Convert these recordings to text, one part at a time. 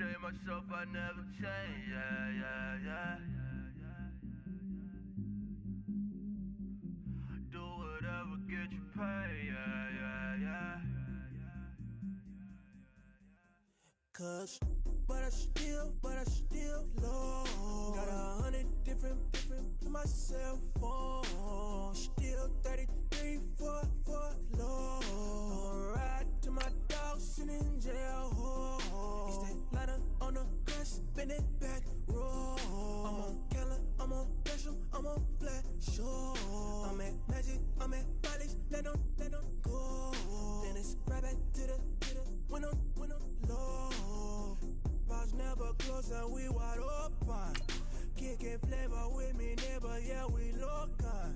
stay myself, I never change, yeah. Do whatever, get you paid, yeah. Cause, but I still low. Got 100 different in my cell phone. Still 33 for low. I'ma ride to my dog sitting in jail. He stay lighter on the grass, bend it back, roll. I'm on Keller, I'm on Gresham, I'm on Flat Shore. I'm at Magic, I'm at Follies, let them go. Then it's right back to the when I'm low. Bars never close and we wide open. Kicking flavor with me, neighbor, yeah, we local.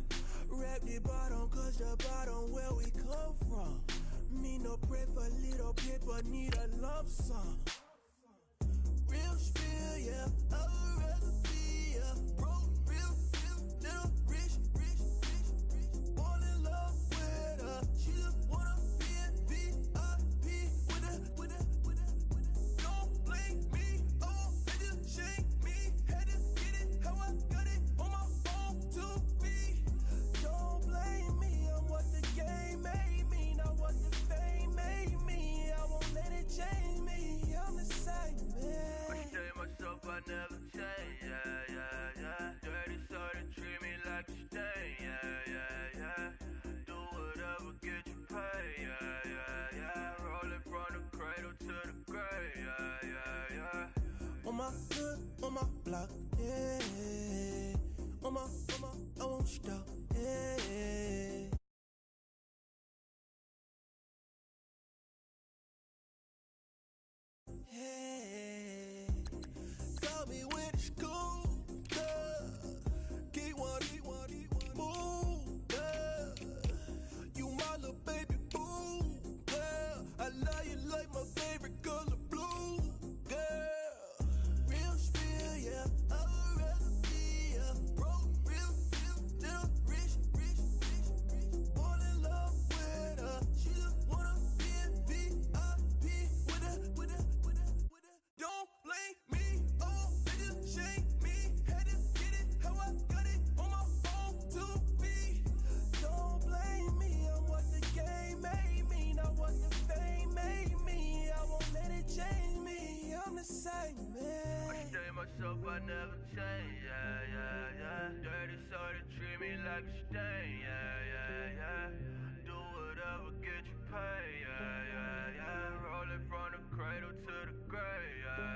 Rap the bottom, cause the bottom where we come from. Me no pray for little paper, need a lump sum. Real spill, yeah, I'd rather be, yeah. Broke, real, little rich. Fall in love with her, she just wanna be in VIP with her. Don't blame me, oh, they just shame me. Had to get it, how I got it, on my own 2 feet. Don't blame me, I'm what the game made me, not what the fame made me. I won't let it change me, I'm the same man. I stay myself, I never change, yeah. Dirty soda, treat me like a stain, yeah. Do whatever, get you paid, yeah. Rolling from the cradle to the grave, yeah. On my hood, on my block, yeah. On my, I won't stop, yeah. Hey, got me with school, keep one, move, you my little baby boo, girl. I love you like my favorite color blue, girl. Real spill, yeah, I'd rather be, yeah. Broke, real, little rich. Fall in love with her, she just wanna be in VIP with her. Don't blame me, oh, they just shame me. Had to get it, how I got it, on my own 2 feet. Don't blame me, I'm what the game made me, not what the fame made me. I won't let it change me, I'm the same man. I stay myself, I never change, yeah. Dirty soda, treat me like a stain, yeah. Do whatever, get you paid, yeah. Rolling from the cradle to the grave, yeah.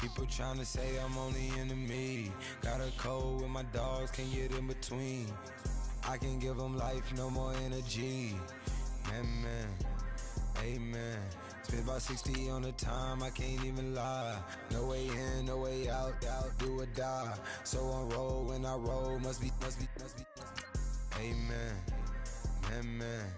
People tryna say I'm only enemy. Got a code with my dogs, can't get in between. I can give them life, no more energy. Man, amen. Spent about 60 on the time, I can't even lie. No way in, no way out, do or die. So on roll, when I roll, must be. Amen, man.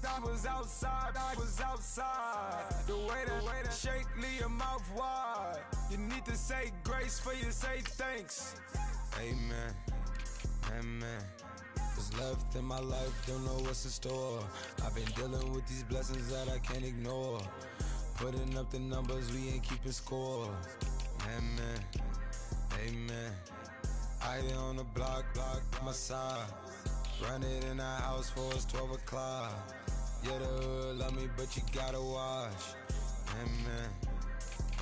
I was outside. The way to shake, leave your mouth wide. You need to say grace for you say thanks. Amen. What's left in my life, don't know what's in store. I've been dealing with these blessings that I can't ignore. Putting up the numbers, we ain't keeping score. Amen. I hit on the block, my side. Run it in the house for it's 12 o'clock. Yeah, the hood love me, but you gotta watch.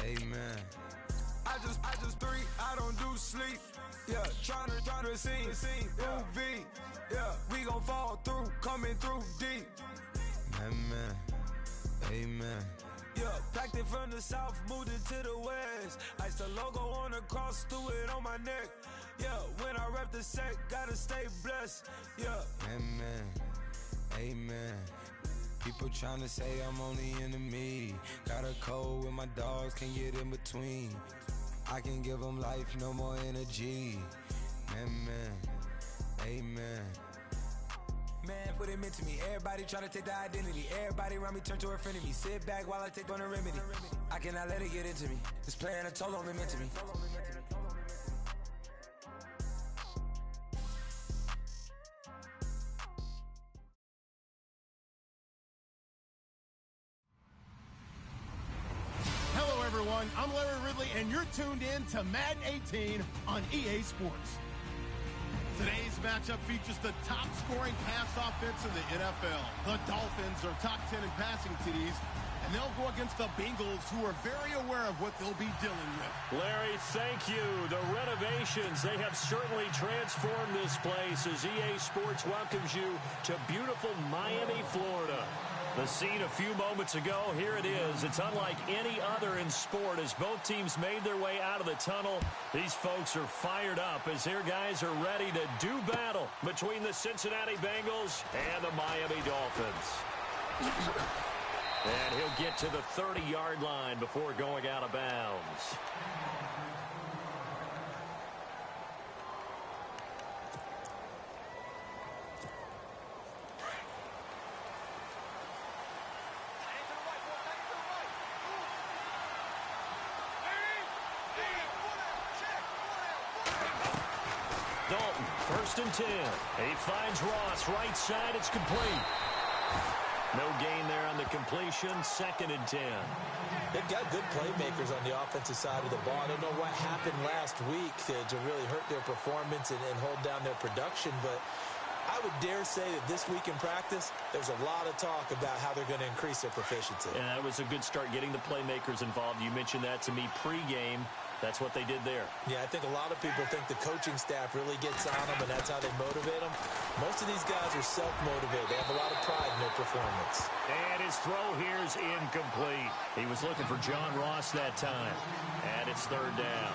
Amen. I just three, I don't do sleep. Yeah, tryna see, UV. Yeah, we gon' fall through, coming through deep. Amen. Yeah, packed it from the south, moved it to the west. Iced the logo on the cross, threw it on my neck. Yeah, when I rep the set, gotta stay blessed. Yeah. Amen. Amen. People tryna say I'm only enemy. Got a cold with my dogs, can't get in between. I can give them life, no more energy. Amen. Amen. Man, what it meant to me. Everybody tryna take the identity. Everybody around me turn to a friend of me. Sit back while I take on a remedy. I cannot let it get into me. This playing a toll on me meant to me. Hello, everyone. I'm Larry Ridley, and you're tuned in to Madden 18 on EA Sports. Today's matchup features the top-scoring pass offense in the NFL. The Dolphins are top 10 in passing TDs, and they'll go against the Bengals, who are very aware of what they'll be dealing with. Larry, thank you. The renovations, they have certainly transformed this place as EA Sports welcomes you to beautiful Miami, Florida. The scene a few moments ago, here it is. It's unlike any other in sport as both teams made their way out of the tunnel. These folks are fired up as their guys are ready to do battle between the Cincinnati Bengals and the Miami Dolphins. And he'll get to the 30-yard line before going out of bounds. Dalton, 1st and 10. He finds Ross, right side, it's complete. No gain there on the completion, 2nd and 10. They've got good playmakers on the offensive side of the ball. I don't know what happened last week to really hurt their performance and hold down their production, but I would dare say that this week in practice, there's a lot of talk about how they're going to increase their proficiency. And that was a good start getting the playmakers involved. You mentioned that to me pregame. That's what they did there. Yeah, I think a lot of people think the coaching staff really gets on them, and that's how they motivate them. Most of these guys are self-motivated. They have a lot of pride in their performance. And his throw here is incomplete. He was looking for John Ross that time. And it's 3rd down.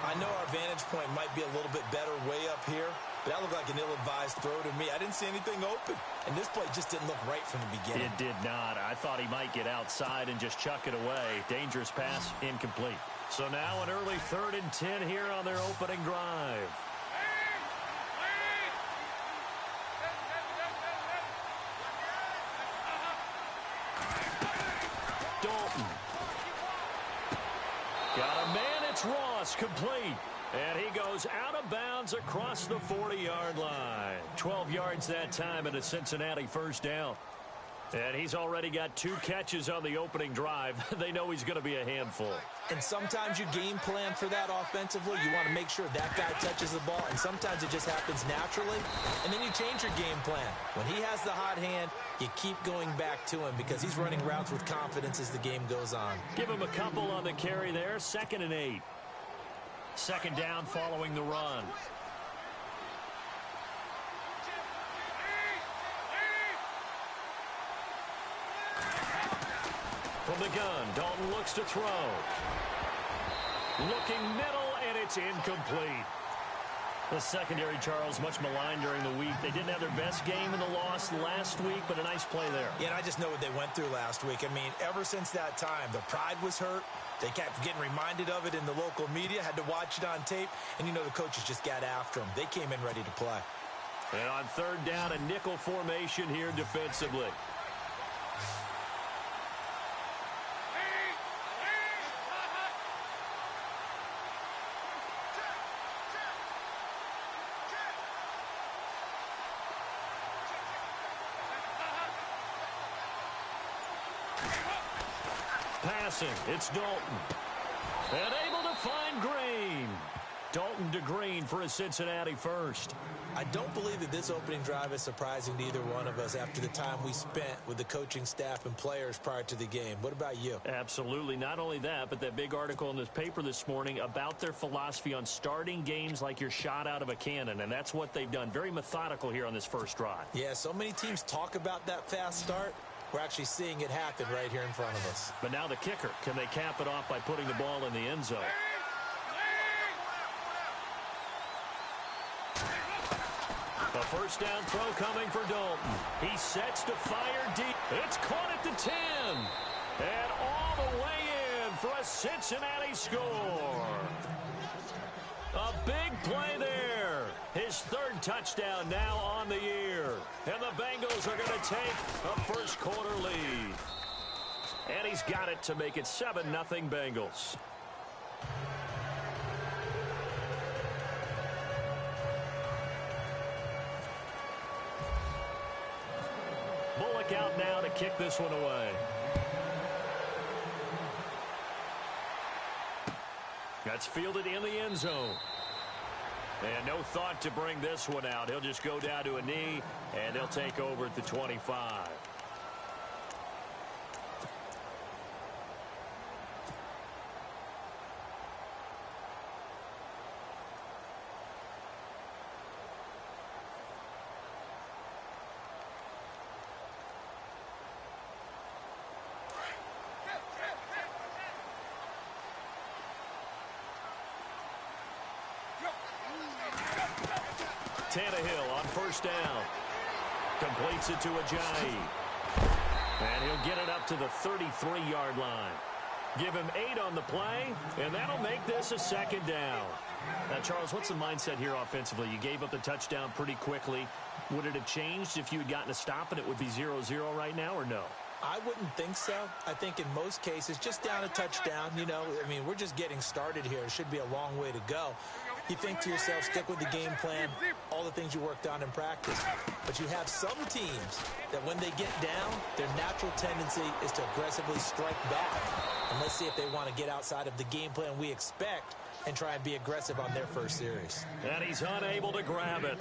I know our vantage point might be a little bit better way up here, but that looked like an ill-advised throw to me. I didn't see anything open, and this play just didn't look right from the beginning. It did not. I thought he might get outside and just chuck it away. Dangerous pass, incomplete. So now an early 3rd and 10 here on their opening drive. Dalton. Got a man, it's Ross, complete. And he goes out of bounds across the 40-yard line. 12 yards that time and a Cincinnati 1st down. And he's already got 2 catches on the opening drive. They know he's going to be a handful. And sometimes you game plan for that offensively. You want to make sure that guy touches the ball, and sometimes it just happens naturally. And then you change your game plan. When he has the hot hand, you keep going back to him because he's running routes with confidence as the game goes on. Give him a couple on the carry there. 2nd and 8. 2nd down following the run. From the gun, Dalton looks to throw. Looking middle, and it's incomplete. The secondary, Charles, much maligned during the week. They didn't have their best game in the loss last week, but a nice play there. Yeah, and I just know what they went through last week. I mean, ever since that time, the pride was hurt. They kept getting reminded of it in the local media, had to watch it on tape, and you know the coaches just got after them. They came in ready to play. And on 3rd down, a nickel formation here defensively. Passing, it's Dalton. And able to find Green. Dalton to Green for a Cincinnati 1st. I don't believe that this opening drive is surprising to either one of us after the time we spent with the coaching staff and players prior to the game. What about you? Absolutely. Not only that, but that big article in this paper this morning about their philosophy on starting games like you're shot out of a cannon, and that's what they've done. Very methodical here on this first drive. Yeah, so many teams talk about that fast start. We're actually seeing it happen right here in front of us. But now the kicker. Can they cap it off by putting the ball in the end zone? A first down throw coming for Dalton. He sets to fire deep. It's caught at the 10. And all the way in for a Cincinnati score. A big play there. His third touchdown now on the year. And the Bengals are going to take a first quarter lead. And he's got it to make it 7-0 Bengals. Bullock out now to kick this one away. That's fielded in the end zone. And no thought to bring this one out. He'll just go down to a knee, and they'll take over at the 25. Tannehill on first down. Completes it to Ajayi. And he'll get it up to the 33-yard line. Give him 8 on the play, and that'll make this a second down. Now, Charles, what's the mindset here offensively? You gave up the touchdown pretty quickly. Would it have changed if you had gotten a stop and it would be 0-0 right now, or no? I wouldn't think so. I think in most cases, just down a touchdown, you know, I mean, we're just getting started here. It should be a long way to go. You think to yourself, stick with the game plan, all the things you worked on in practice. But you have some teams that when they get down, their natural tendency is to aggressively strike back. And let's see if they want to get outside of the game plan we expect and try and be aggressive on their first series. And he's unable to grab it.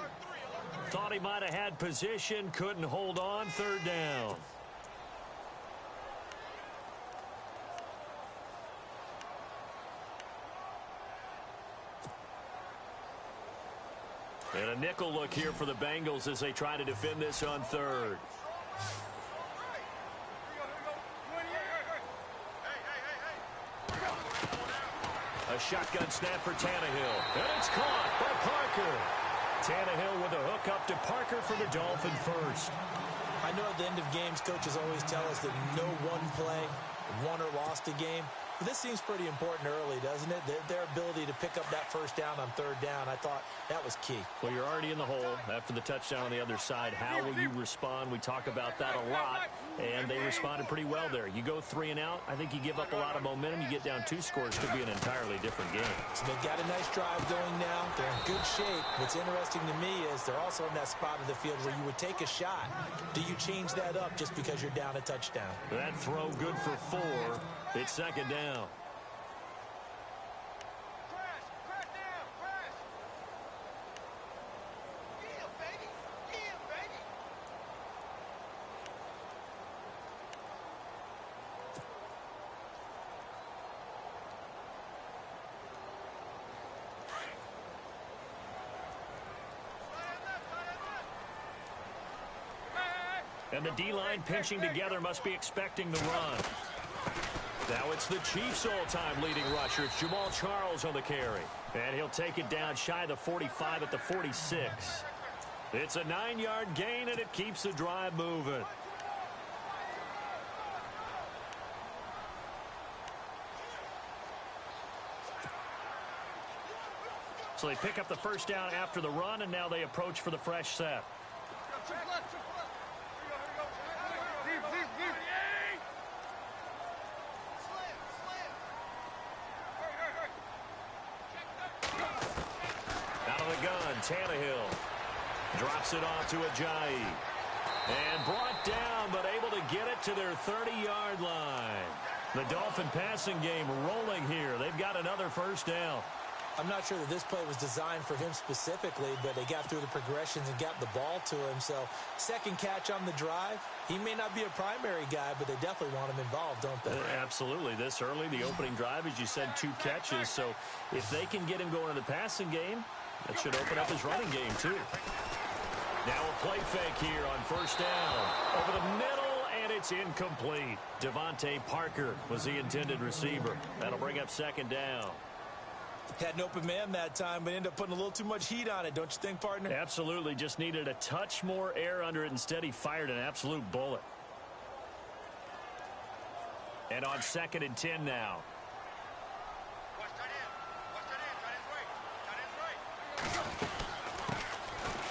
Thought he might have had position, couldn't hold on, third down. And a nickel look here for the Bengals as they try to defend this on third. A shotgun snap for Tannehill. And it's caught by Parker. Tannehill with a hook up to Parker for the Dolphin first. I know at the end of games, coaches always tell us that no one play won or lost a game. But this seems pretty important early, doesn't it? Their ability to pick up that first down on third down, I thought that was key. Well, you're already in the hole after the touchdown on the other side. How will you respond? We talk about that a lot, and they responded pretty well there. You go 3 and out, I think you give up a lot of momentum. You get down 2 scores, could be an entirely different game. So they've got a nice drive going now. They're in good shape. What's interesting to me is they're also in that spot of the field where you would take a shot. Do you change that up just because you're down a touchdown? That throw good for 4. It's second down. And the D-line pinching together must be expecting the run. Now it's the Chiefs' all-time leading rusher. It's Jamal Charles on the carry. And he'll take it down shy of the 45 at the 46. It's a 9-yard gain, and it keeps the drive moving. So they pick up the first down after the run, and now they approach for the fresh set. Tannehill drops it off to Ajayi. And brought down, but able to get it to their 30-yard line. The Dolphin passing game rolling here. They've got another first down. I'm not sure that this play was designed for him specifically, but they got through the progressions and got the ball to him. So, second catch on the drive. He may not be a primary guy, but they definitely want him involved, don't they? Absolutely. This early, the opening drive, as you said, 2 catches. So, if they can get him going in the passing game, that should open up his running game, too. Now a play fake here on first down. Over the middle, and it's incomplete. Devontae Parker was the intended receiver. That'll bring up second down. Had an open man that time, but ended up putting a little too much heat on it, don't you think, partner? Absolutely. Just needed a touch more air under it. Instead, he fired an absolute bullet. And on 2nd and 10 now.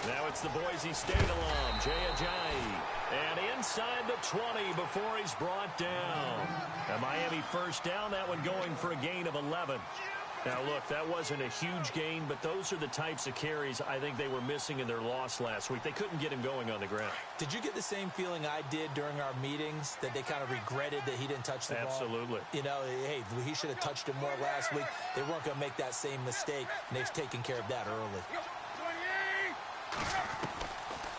Now it's the Boise State alum, Jay Ajayi. And inside the 20 before he's brought down. A Miami first down, that one going for a gain of 11. Now, look, that wasn't a huge gain, but those are the types of carries I think they were missing in their loss last week. They couldn't get him going on the ground. Did you get the same feeling I did during our meetings, that they kind of regretted that he didn't touch the ball? Absolutely. You know, hey, he should have touched it more last week. They weren't going to make that same mistake, and they've taken care of that early.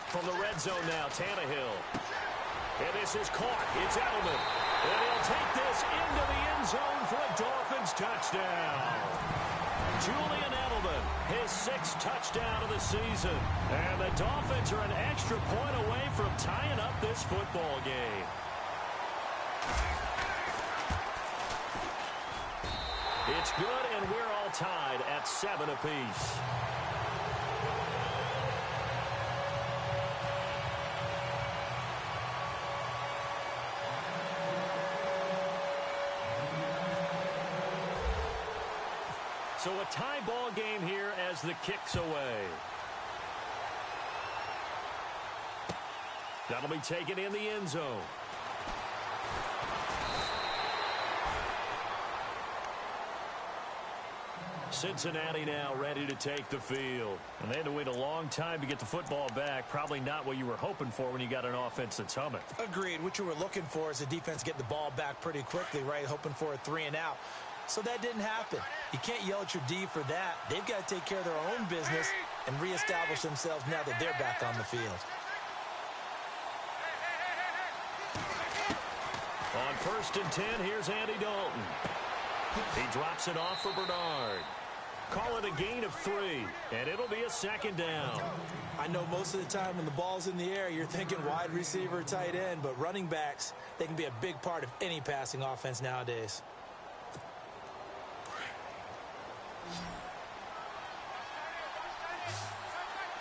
From the red zone now, Tannehill. And this is caught. It's Edelman. And he'll take this into the end zone for a Dolphins touchdown. Julian Edelman, his 6th touchdown of the season. And the Dolphins are an extra point away from tying up this football game. It's good, and we're all tied at 7 apiece. So a tie ball game here as the kick's away. That'll be taken in the end zone. Cincinnati now ready to take the field. And they had to wait a long time to get the football back. Probably not what you were hoping for when you got an offense that's humming. Agreed. What you were looking for is the defense getting the ball back pretty quickly, right? Hoping for a 3-and-out. So that didn't happen. You can't yell at your D for that. They've got to take care of their own business and reestablish themselves now that they're back on the field. On 1st and 10, here's Andy Dalton. He drops it off for Bernard. Call it a gain of 3, and it'll be a 2nd down. I know most of the time when the ball's in the air, you're thinking wide receiver, tight end, but running backs, they can be a big part of any passing offense nowadays.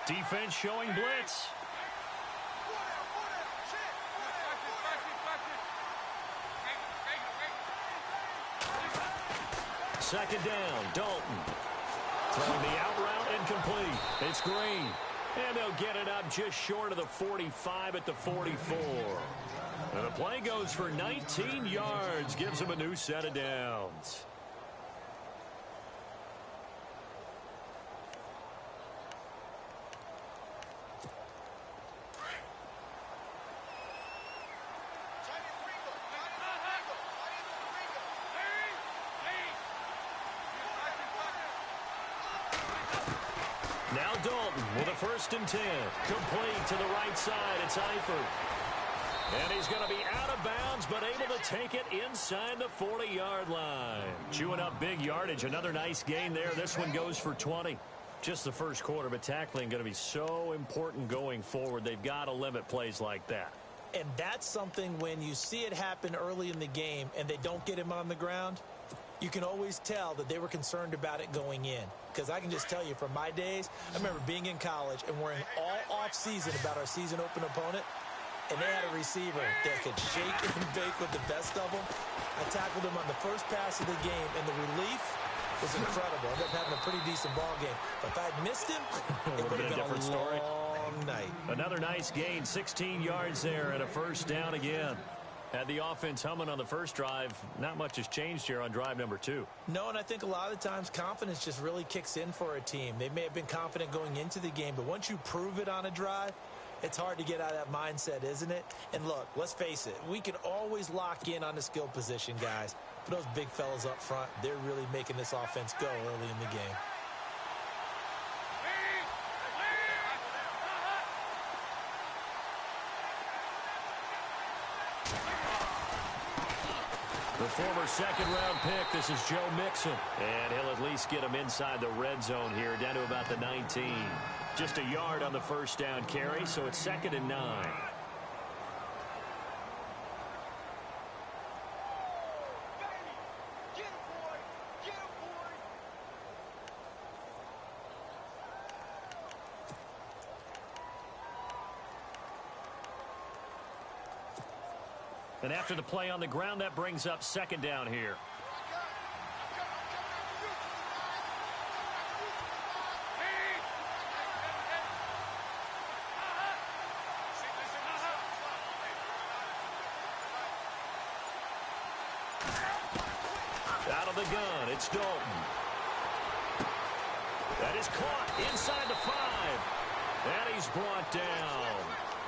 Defense showing blitz. Second down, Dalton. Throwing the out route incomplete. It's Green. And they'll get it up just short of the 45 at the 44. And the play goes for 19 yards. Gives them a new set of downs. Now Dalton with a 1st and 10. Complete to the right side. It's Eifert. And he's going to be out of bounds, but able to take it inside the 40-yard line. Chewing up big yardage. Another nice gain there. This one goes for 20. Just the first quarter, but tackling going to be so important going forward. They've got to limit plays like that. And that's something when you see it happen early in the game and they don't get him on the ground, you can always tell that they were concerned about it going in. Because I can just tell you from my days, I remember being in college and worrying all off-season about our season open opponent, and they had a receiver that could shake and bake with the best of them. I tackled him on the first pass of the game, and the relief was incredible. I ended up having a pretty decent ball game. But if I'd missed him, it would have been a different story. Long night. Another nice gain, 16 yards there, and a 1st down again. Had the offense humming on the first drive. Not much has changed here on drive number 2. No, and I think a lot of the times confidence just really kicks in for a team. They may have been confident going into the game, but once you prove it on a drive, it's hard to get out of that mindset, isn't it? And look, let's face it, we can always lock in on the skill position, guys. But those big fellas up front, they're really making this offense go early in the game. The former 2nd-round pick, this is Joe Mixon. And he'll at least get him inside the red zone here, down to about the 19. Just a yard on the 1st down carry, so it's 2nd and 9. And after the play on the ground, that brings up second down here. Out of the gun, it's Dalton. That is caught inside the 5. And he's brought down.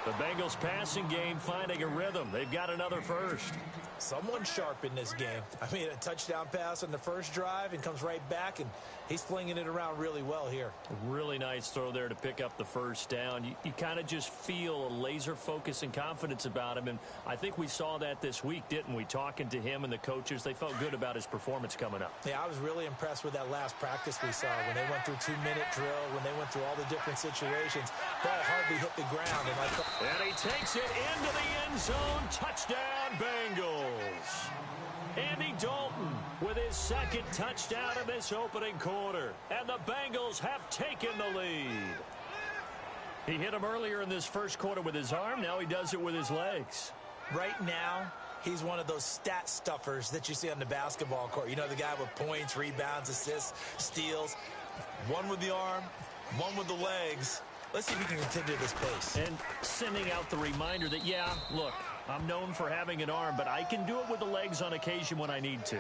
The Bengals passing game finding a rhythm. They've got another first. Someone sharp in this game. I mean, a touchdown pass on the first drive and comes right back, and he's flinging it around really well here. Really nice throw there to pick up the first down. You kind of just feel a laser focus and confidence about him, and I think we saw that this week, didn't we? Talking to him and the coaches, they felt good about his performance coming up. Yeah, I was really impressed with that last practice we saw when they went through 2-minute drill, when they went through all the different situations. Ball hardly hit the ground. And he takes it into the end zone. Touchdown, Bengals. Andy Dalton with his second touchdown in this opening quarter. And the Bengals have taken the lead. He hit him earlier in this first quarter with his arm. Now he does it with his legs. Right now, he's one of those stat stuffers that you see on the basketball court. You know, the guy with points, rebounds, assists, steals. One with the arm, one with the legs. Let's see if he can continue this pace. And sending out the reminder that, yeah, look, I'm known for having an arm, but I can do it with the legs on occasion when I need to.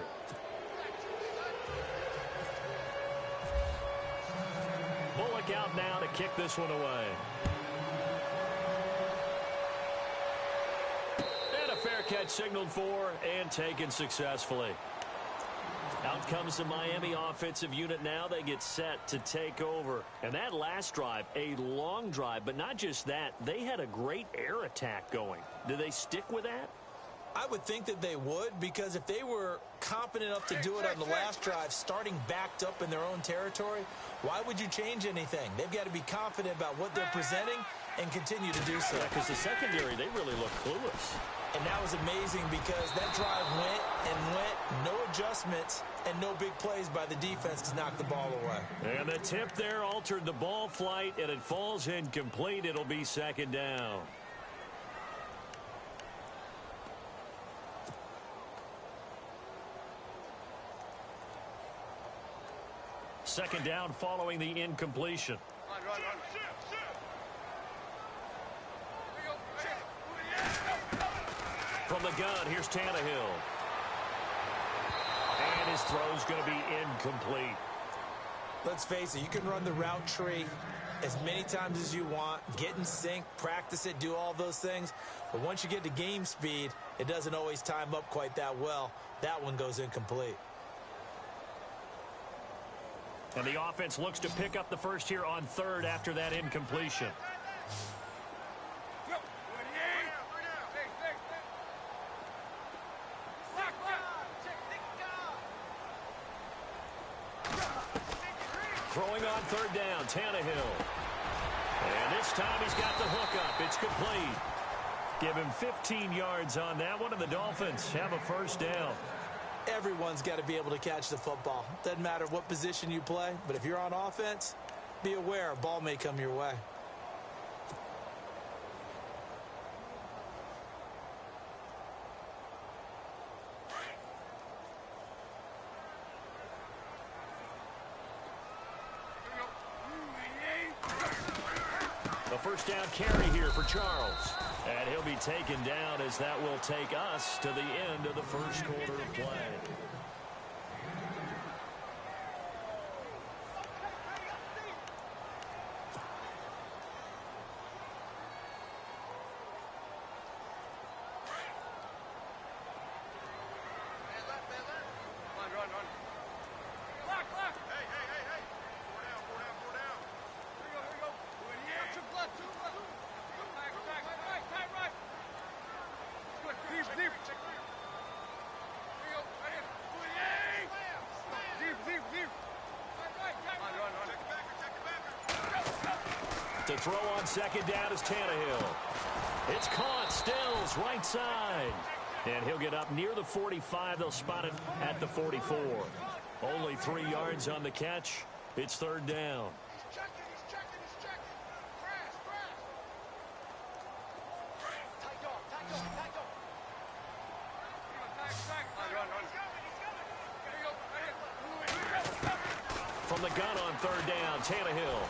Bullock out now to kick this one away. And a fair catch signaled for and taken successfully. Out comes the Miami offensive unit now. They get set to take over. And that last drive, a long drive, but not just that. They had a great air attack going. Do they stick with that? I would think that they would, because if they were competent enough to do it on the last drive, starting backed up in their own territory, why would you change anything? They've got to be confident about what they're presenting and continue to do so. Yeah, because the secondary, they really look clueless. And that was amazing because that drive went and went, no adjustments, and no big plays by the defense to knock the ball away. And the tip there altered the ball flight, and it falls incomplete. It'll be second down. Second down following the incompletion. From the gun, here's Tannehill. And his throw's going to be incomplete. Let's face it, you can run the route tree as many times as you want, get in sync, practice it, do all those things. But once you get to game speed, it doesn't always time up quite that well. That one goes incomplete. And the offense looks to pick up the first here on third after that incompletion. Throwing on third down, Tannehill. And this time he's got the hook up. It's complete. Give him 15 yards on that one, and the Dolphins have a first down. Everyone's got to be able to catch the football. Doesn't matter what position you play, but if you're on offense, be aware a ball may come your way. A first down carry here for Charles. And he'll be taken down as that will take us to the end of the first quarter of play. To throw on second down is Tannehill. It's caught. Stills right side. And he'll get up near the 45. They'll spot it at the 44. Only 3 yards on the catch. It's third down. from the gun on third down. Tannehill.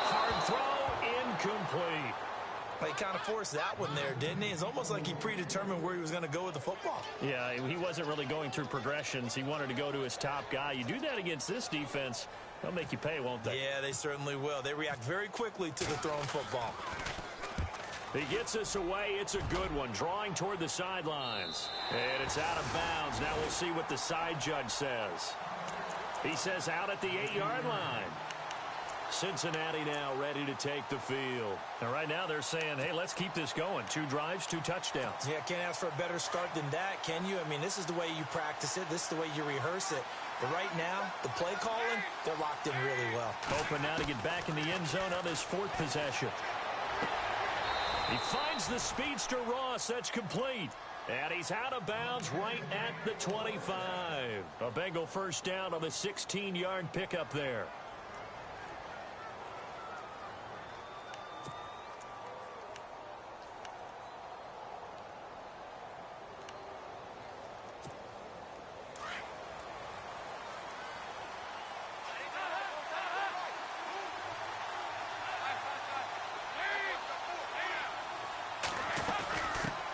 Hard throw, incomplete. He kind of forced that one there, didn't he? It's almost like he predetermined where he was going to go with the football. Yeah, he wasn't really going through progressions. He wanted to go to his top guy. You do that against this defense, they'll make you pay, won't they? Yeah, they certainly will. They react very quickly to the thrown football. He gets us away. It's a good one. Drawing toward the sidelines. And it's out of bounds. Now we'll see what the side judge says. He says out at the 8-yard line. Cincinnati now ready to take the field. And right now they're saying, hey, let's keep this going. 2 drives, 2 touchdowns. Yeah, can't ask for a better start than that, can you? I mean, this is the way you practice it. This is the way you rehearse it. But right now, the play calling, they're locked in really well. Open now to get back in the end zone on his 4th possession. He finds the speedster Ross. That's complete. And he's out of bounds right at the 25. A Bengal first down on the 16-yard pickup there.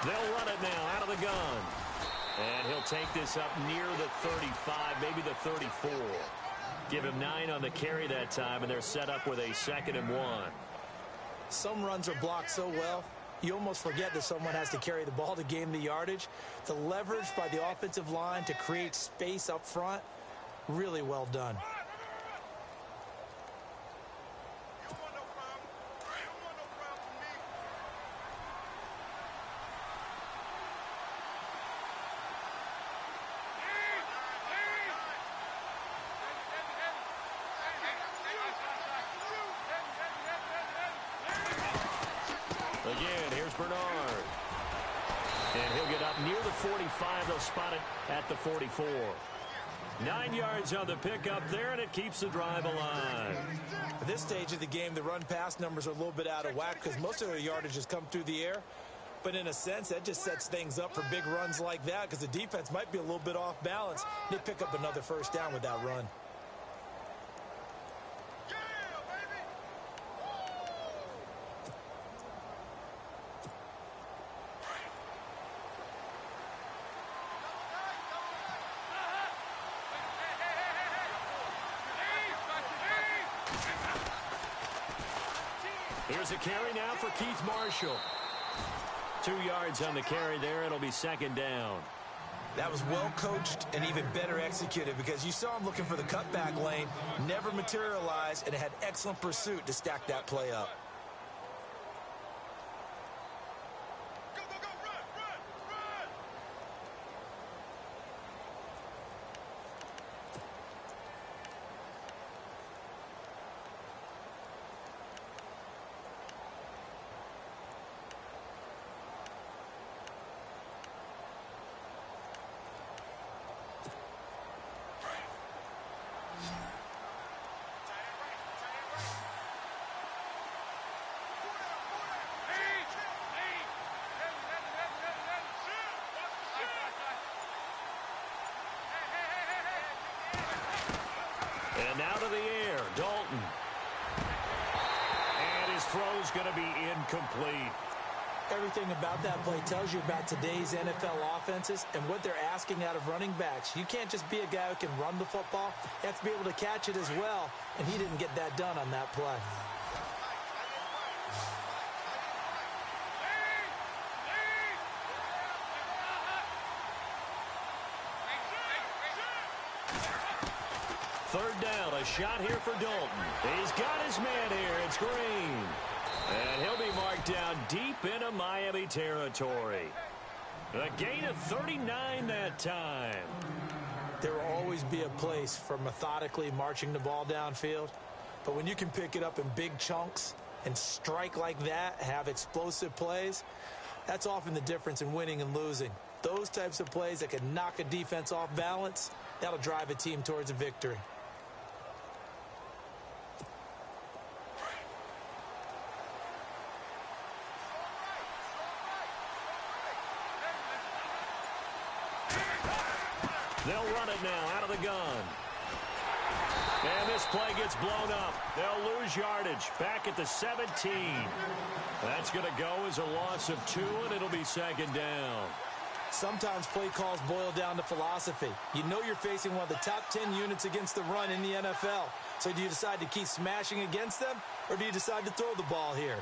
They'll run it now out of the gun. And he'll take this up near the 35, maybe the 34. Give him 9 on the carry that time, and they're set up with a 2nd and 1. Some runs are blocked so well, you almost forget that someone has to carry the ball to gain the yardage. The leverage by the offensive line to create space up front, really well done. Again, here's Bernard. And he'll get up near the 45. They'll spot it at the 44. 9 yards on the pickup there, and it keeps the drive alive. At this stage of the game, the run-pass numbers are a little bit out of whack because most of their yardage has come through the air. But in a sense, that just sets things up for big runs like that because the defense might be a little bit off balance. They pick up another first down with that run. Here's a carry now for Keith Marshall. 2 yards on the carry there. It'll be 2nd down. That was well coached and even better executed because you saw him looking for the cutback lane, never materialized, and had excellent pursuit to stack that play up. And now to the air, Dalton. And his throw's going to be incomplete. Everything about that play tells you about today's NFL offenses and what they're asking out of running backs. You can't just be a guy who can run the football. You have to be able to catch it as well, and he didn't get that done on that play. Third down, a shot here for Dalton. He's got his man here. It's Green. And he'll be marked down deep into Miami territory. A gain of 39 that time. There will always be a place for methodically marching the ball downfield. But when you can pick it up in big chunks and strike like that, have explosive plays, that's often the difference in winning and losing. Those types of plays that can knock a defense off balance, that'll drive a team towards a victory. They'll run it now out of the gun. And This play gets blown up. They'll lose yardage. Back at the 17. That's going to go as a loss of 2, and it'll be second down. Sometimes play calls boil down to philosophy. You know you're facing one of the top 10 units against the run in the NFL. So do you decide to keep smashing against them, or do you decide to throw the ball here?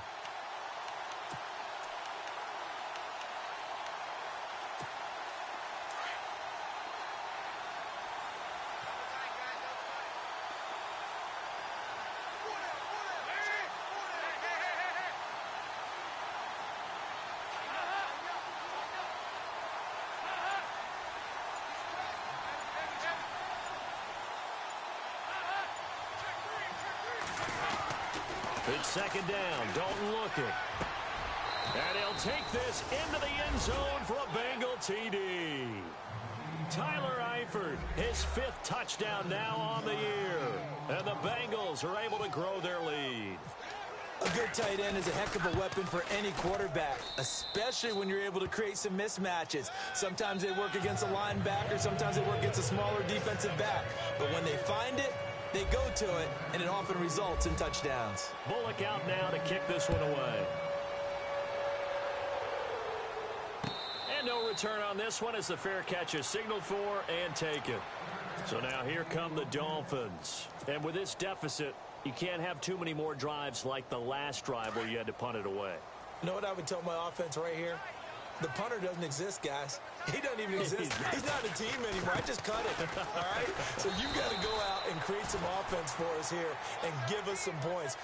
It's second down. Dalton looking. And he'll take this into the end zone for a Bengal TD. Tyler Eifert, his 5th touchdown now on the year. And the Bengals are able to grow their lead. A good tight end is a heck of a weapon for any quarterback, especially when you're able to create some mismatches. Sometimes they work against a linebacker, sometimes they work against a smaller defensive back. But when they find it, they go to it, and it often results in touchdowns. Bullock out now to kick this one away. And no return on this one as the fair catch is signaled for and taken. So now here come the Dolphins. And with this deficit, you can't have too many more drives like the last drive where you had to punt it away. You know what I would tell my offense right here? The punter doesn't exist, guys. He doesn't even exist. He's not a team anymore. I just cut it, all right? So you've got to go out and create some offense for us here and give us some points.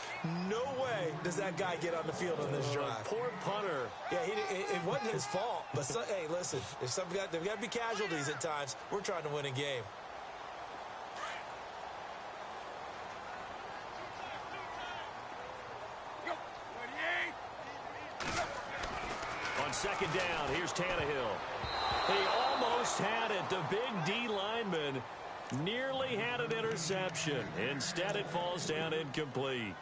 No way does that guy get on the field on this drive. Poor punter. Yeah, it wasn't his fault. But, hey, listen, there's got to be casualties at times. We're trying to win a game. On second down, here's Tannehill. He almost had it. The big D lineman nearly had an interception. Instead, it falls down incomplete.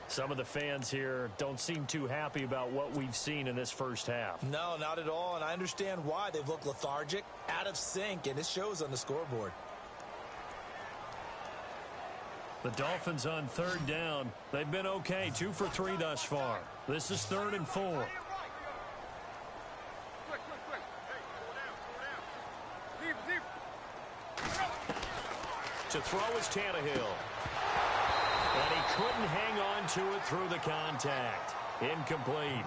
Some of the fans here don't seem too happy about what we've seen in this first half. No, not at all, and I understand why. They've looked lethargic, out of sync, and it shows on the scoreboard. The Dolphins on third down. They've been okay, 2 for 3 thus far. This is 3rd and 4. To throw is Tannehill. And he couldn't hang on to it through the contact. Incomplete.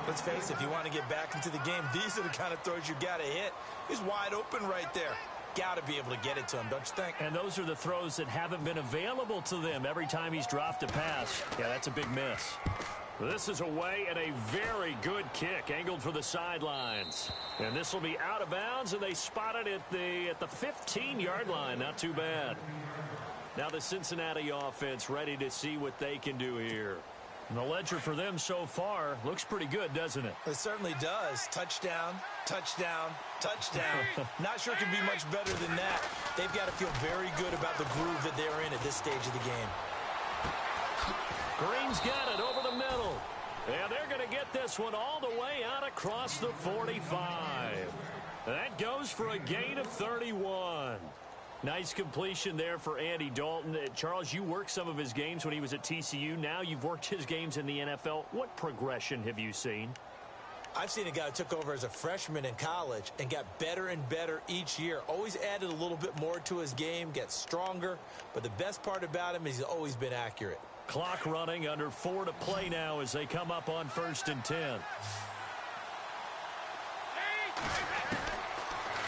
Let's face it, if you want to get back into the game, these are the kind of throws you got to hit. He's wide open right there. Got to be able to get it to him, don't you think? And those are the throws that haven't been available to them every time he's dropped a pass. Yeah, that's a big miss. This is away and a very good kick angled for the sidelines. And this will be out of bounds, and they spot it at the 15-yard line. Not too bad. Now the Cincinnati offense ready to see what they can do here. And the ledger for them so far looks pretty good, doesn't it? It certainly does. Touchdown, touchdown, touchdown. Not sure it can be much better than that. They've got to feel very good about the groove that they're in at this stage of the game. Green's got it over the middle. And they're going to get this one all the way out across the 45. That goes for a gain of 31. Nice completion there for Andy Dalton. Charles, you worked some of his games when he was at TCU. Now you've worked his games in the NFL. What progression have you seen? I've seen a guy who took over as a freshman in college and got better and better each year. Always added a little bit more to his game, gets stronger. But the best part about him is he's always been accurate. Clock running, under 4 to play now as they come up on 1st and 10.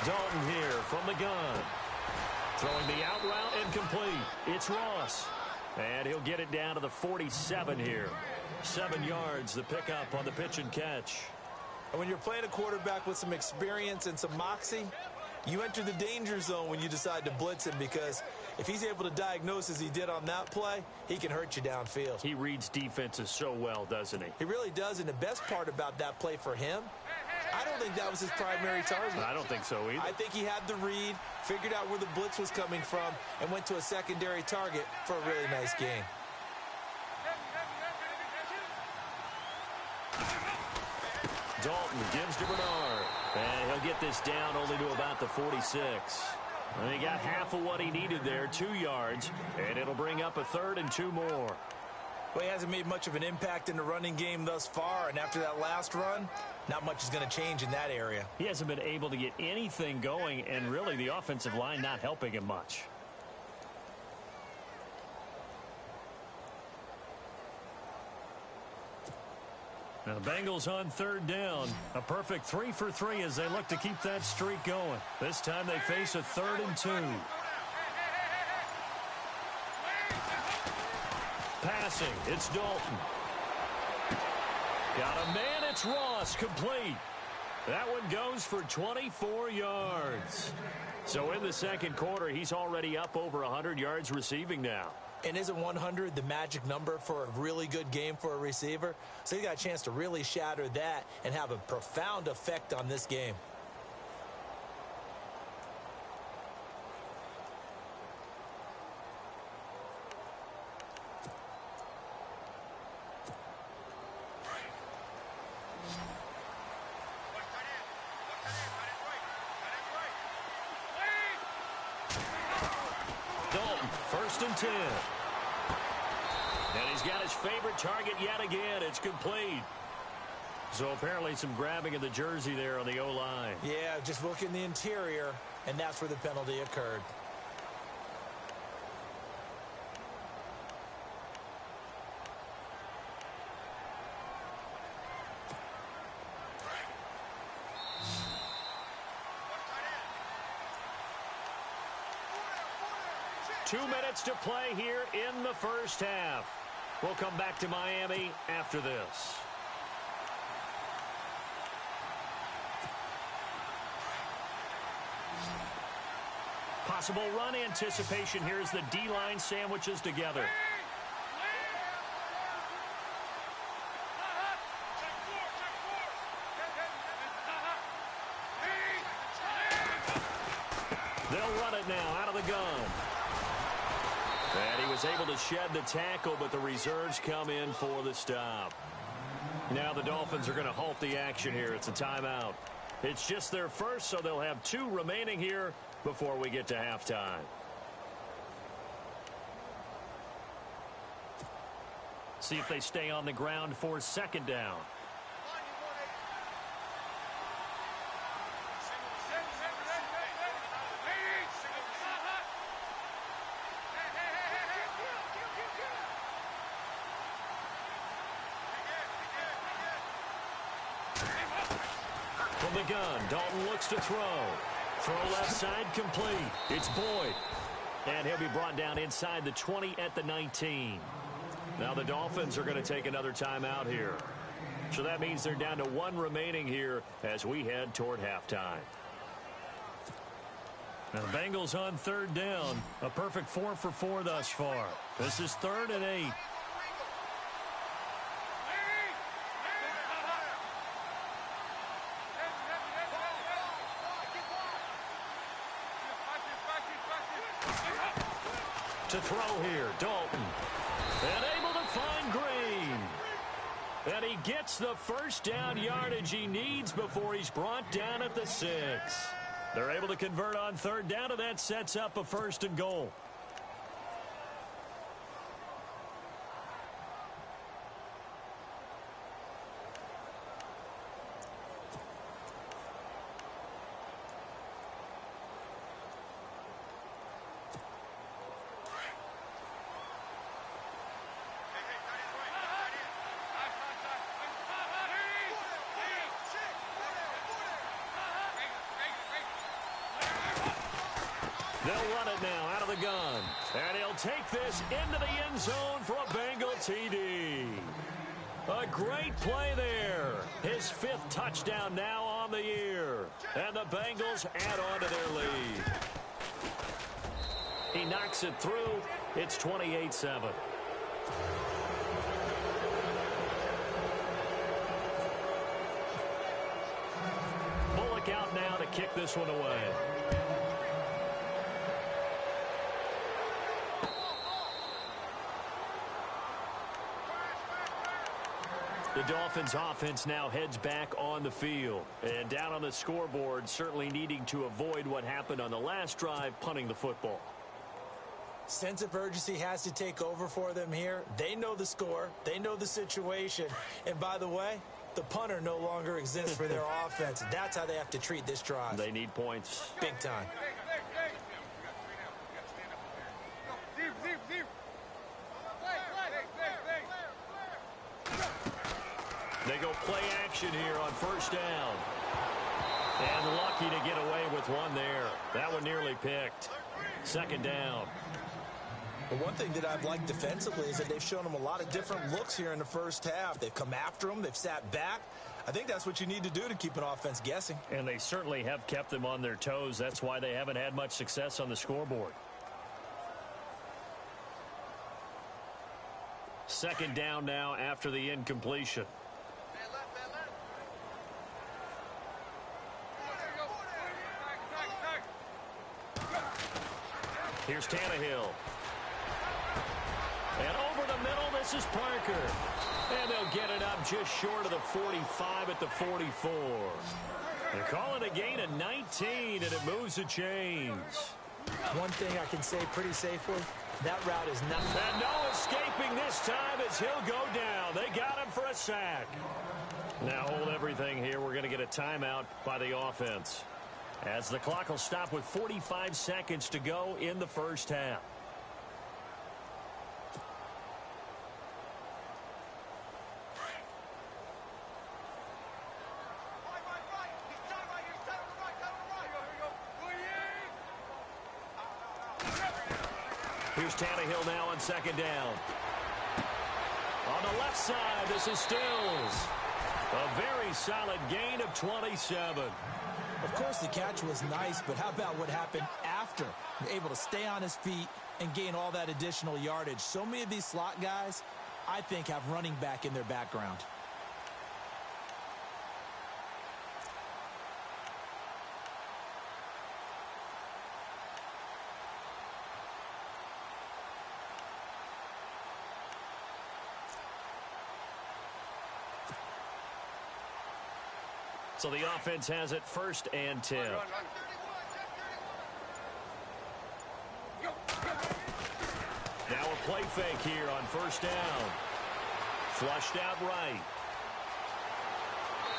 Dalton here from the gun. Throwing the out route incomplete. It's Ross. And he'll get it down to the 47 here. 7 yards, the pickup on the pitch and catch. And when you're playing a quarterback with some experience and some moxie, you enter the danger zone when you decide to blitz him, because if he's able to diagnose as he did on that play, he can hurt you downfield. He reads defenses so well, doesn't he? He really does, and the best part about that play for him, I don't think that was his primary target. I don't think so either. I think he had the read, figured out where the blitz was coming from, and went to a secondary target for a really nice gain. Dalton gives to Bernard. And he'll get this down only to about the 46. And he got half of what he needed there, 2 yards, and it'll bring up a 3rd and 2 more. Well, he hasn't made much of an impact in the running game thus far, and after that last run, not much is going to change in that area. He hasn't been able to get anything going, and really the offensive line not helping him much. Now the Bengals on 3rd down. A perfect 3 for 3 as they look to keep that streak going. This time they face a 3rd and 2. Passing, it's Dalton. Got a man, it's Ross, complete. That one goes for 24 yards. So in the second quarter, he's already up over 100 yards receiving now. And isn't 100 the magic number for a really good game for a receiver? So he got a chance to really shatter that and have a profound effect on this game. Dalton, 1st and 10. And he's got his favorite target yet again. It's complete. So apparently some grabbing of the jersey there on the O-line. Yeah, just look in the interior, and that's where the penalty occurred. Two minutes to play here in the first half. We'll come back to Miami after this. Possible run anticipation here as the D-line sandwiches together. They'll run it now out of the gun. And he was able to shed the tackle, but the reserves come in for the stop. Now the Dolphins are going to halt the action here. It's a timeout. It's just their first, so they'll have 2 remaining here before we get to halftime. See if they stay on the ground for 2nd down. From the gun, Dalton looks to throw. Throw left side complete. It's Boyd. And he'll be brought down inside the 20 at the 19. Now the Dolphins are going to take another timeout here. So that means they're down to 1 remaining here as we head toward halftime. Now the Bengals on 3rd down. A perfect 4 for 4 thus far. This is 3rd and 8. To throw here, Dalton. And able to find Green. And he gets the first down yardage he needs before he's brought down at the 6. They're able to convert on 3rd down, and that sets up a 1st and goal. They'll run it now out of the gun. And he'll take this into the end zone for a Bengal TD. A great play there. His 5th touchdown now on the year. And the Bengals add on to their lead. He knocks it through. It's 28-7. Bullock out now to kick this one away. The Dolphins offense now heads back on the field. And down on the scoreboard, certainly needing to avoid what happened on the last drive, punting the football. Sense of urgency has to take over for them here. They know the score. They know the situation. And by the way, the punter no longer exists for their offense. That's how they have to treat this drive. They need points. Big time. They go play action here on first down. And lucky to get away with one there. That one nearly picked. Second down. But one thing that I've liked defensively is that they've shown them a lot of different looks here in the first half. They've come after them. They've sat back. I think that's what you need to do to keep an offense guessing. And they certainly have kept them on their toes. That's why they haven't had much success on the scoreboard. Second down now after the incompletion. Here's Tannehill. And over the middle, this is Parker. And they'll get it up just short of the 45 at the 44. They're calling a gain of 19, and it moves the chains. One thing I can say pretty safely, that route is not... And no escaping this time as he'll go down. They got him for a sack. Now hold everything here. We're going to get a timeout by the offense, as the clock will stop with 45 seconds to go in the first half. Here's Tannehill now on second down. On the left side, this is Stills. A very solid gain of 27. Of course, the catch was nice, but how about what happened after? Able to stay on his feet and gain all that additional yardage. So many of these slot guys, I think, have running back in their background. So the offense has it first and 10. Now a play fake here on first down. Flushed out right.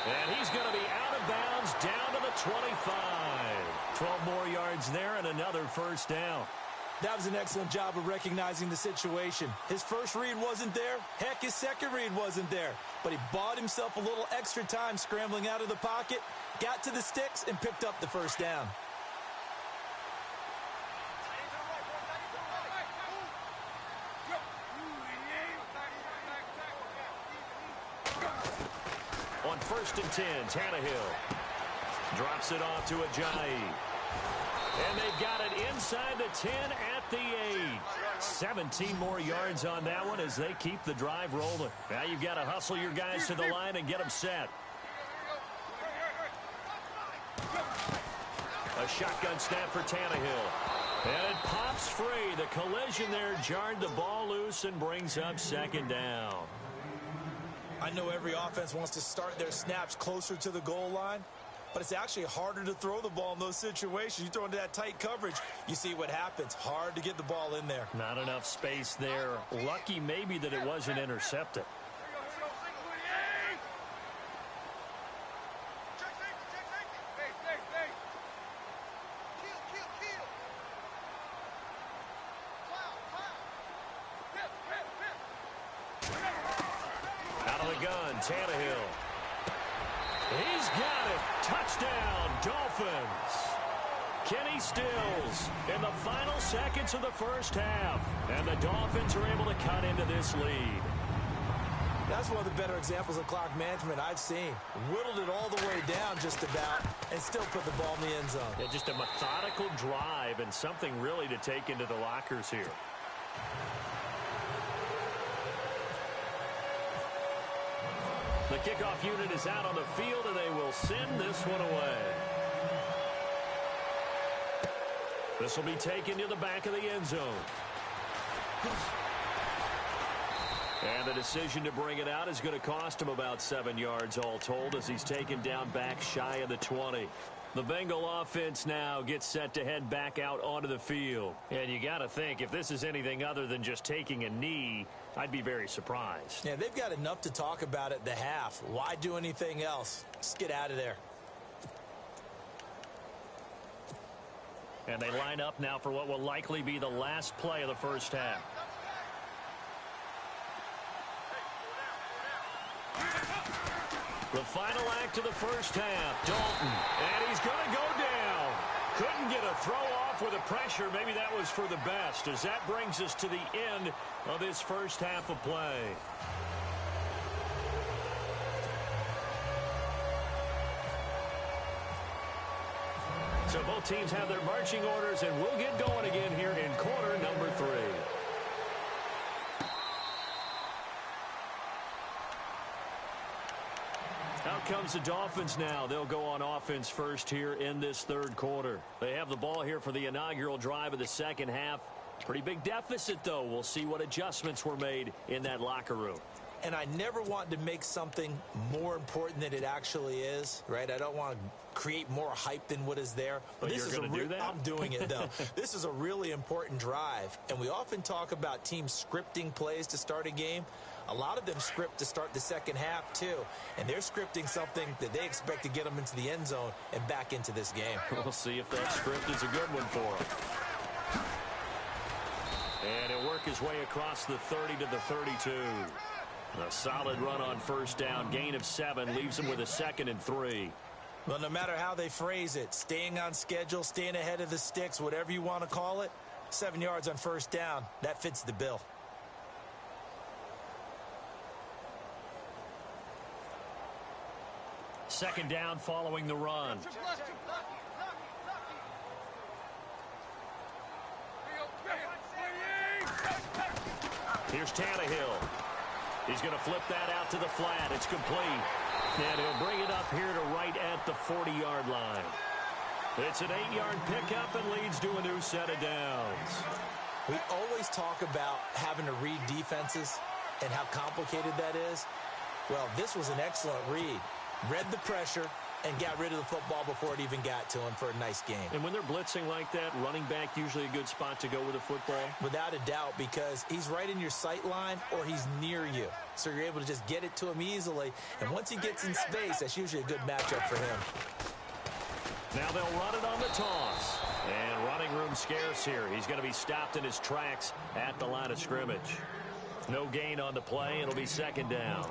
And he's going to be out of bounds down to the 25. 12 more yards there and another first down. That was an excellent job of recognizing the situation. His first read wasn't there. Heck, his second read wasn't there. But he bought himself a little extra time scrambling out of the pocket, got to the sticks, and picked up the first down. On first and 10, Tannehill drops it off to Ajayi. And they've got it inside the 10 at the 8. 17 more yards on that one as they keep the drive rolling. Now you've got to hustle your guys to the line and get them set. A shotgun snap for Tannehill. And it pops free. The collision there jarred the ball loose and brings up second down. I know every offense wants to start their snaps closer to the goal line, but it's actually harder to throw the ball in those situations. You throw into that tight coverage, you see what happens. Hard to get the ball in there. Not enough space there. Lucky maybe that it wasn't intercepted. Out of the gun, Tannehill. He's got it. Touchdown, Dolphins. Kenny Stills in the final seconds of the first half. And the Dolphins are able to cut into this lead. That's one of the better examples of clock management I've seen. Whittled it all the way down just about and still put the ball in the end zone. Yeah, just a methodical drive and something really to take into the lockers here. The kickoff unit is out on the field, and they will send this one away. This will be taken to the back of the end zone. And the decision to bring it out is going to cost him about 7 yards all told as he's taken down back shy of the 20. The Bengal offense now gets set to head back out onto the field. And you got to think, if this is anything other than just taking a knee, I'd be very surprised. Yeah, they've got enough to talk about at the half. Why do anything else? Just get out of there. And they line up now for what will likely be the last play of the first half. The final act of the first half, Dalton, and he's going to go down. Couldn't get a throw off with the pressure. Maybe that was for the best, as that brings us to the end of this first half of play. So both teams have their marching orders, and we'll get going again here in quarter number 3. Out comes the Dolphins now. They'll go on offense first here in this third quarter. They have the ball here for the inaugural drive of the second half. Pretty big deficit, though. We'll see what adjustments were made in that locker room. And I never want to make something more important than it actually is, right? I don't want to create more hype than what is there. But this is do that? I'm doing it, though. This is a really important drive. And we often talk about teams scripting plays to start a game. A lot of them script to start the second half, too. And they're scripting something that they expect to get them into the end zone and back into this game. We'll see if that script is a good one for them. And he'll work his way across the 30 to the 32. A solid run on first down. Gain of 7 leaves him with a 2nd and 3. Well, no matter how they phrase it, staying on schedule, staying ahead of the sticks, whatever you want to call it, 7 yards on first down, that fits the bill. Second down following the run. Here's Tannehill. He's going to flip that out to the flat. It's complete. And he'll bring it up here to right at the 40-yard line. It's an 8-yard pickup and leads to a new set of downs. We always talk about having to read defenses and how complicated that is. Well, this was an excellent read. Read the pressure and got rid of the football before it even got to him for a nice game. And when they're blitzing like that, running back usually a good spot to go with the football? Without a doubt, because he's right in your sight line or he's near you. So you're able to just get it to him easily. And once he gets in space, that's usually a good matchup for him. Now they'll run it on the toss. And running room scarce here. He's going to be stopped in his tracks at the line of scrimmage. No gain on the play. It'll be second down.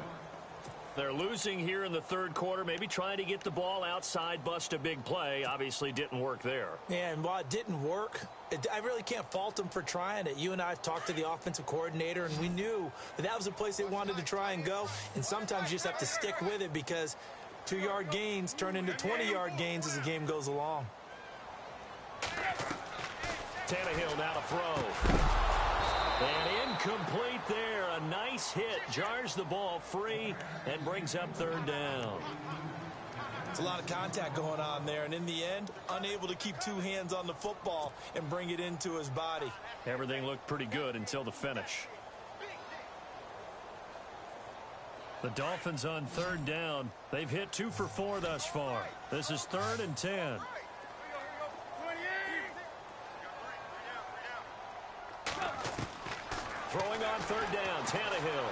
They're losing here in the third quarter, maybe trying to get the ball outside, bust a big play. Obviously didn't work there. Yeah, and while it didn't work, I really can't fault them for trying it. You and I have talked to the offensive coordinator, and we knew that was a place they wanted to try and go. And sometimes you just have to stick with it because 2-yard gains turn into 20-yard gains as the game goes along. Tannehill now to throw. And incomplete there. A nice hit. Jars the ball free and brings up third down. It's a lot of contact going on there. And in the end, unable to keep 2 hands on the football and bring it into his body. Everything looked pretty good until the finish. The Dolphins on third down. They've hit 2 for 4 thus far. This is 3rd and 10. Throwing on third down, Tannehill.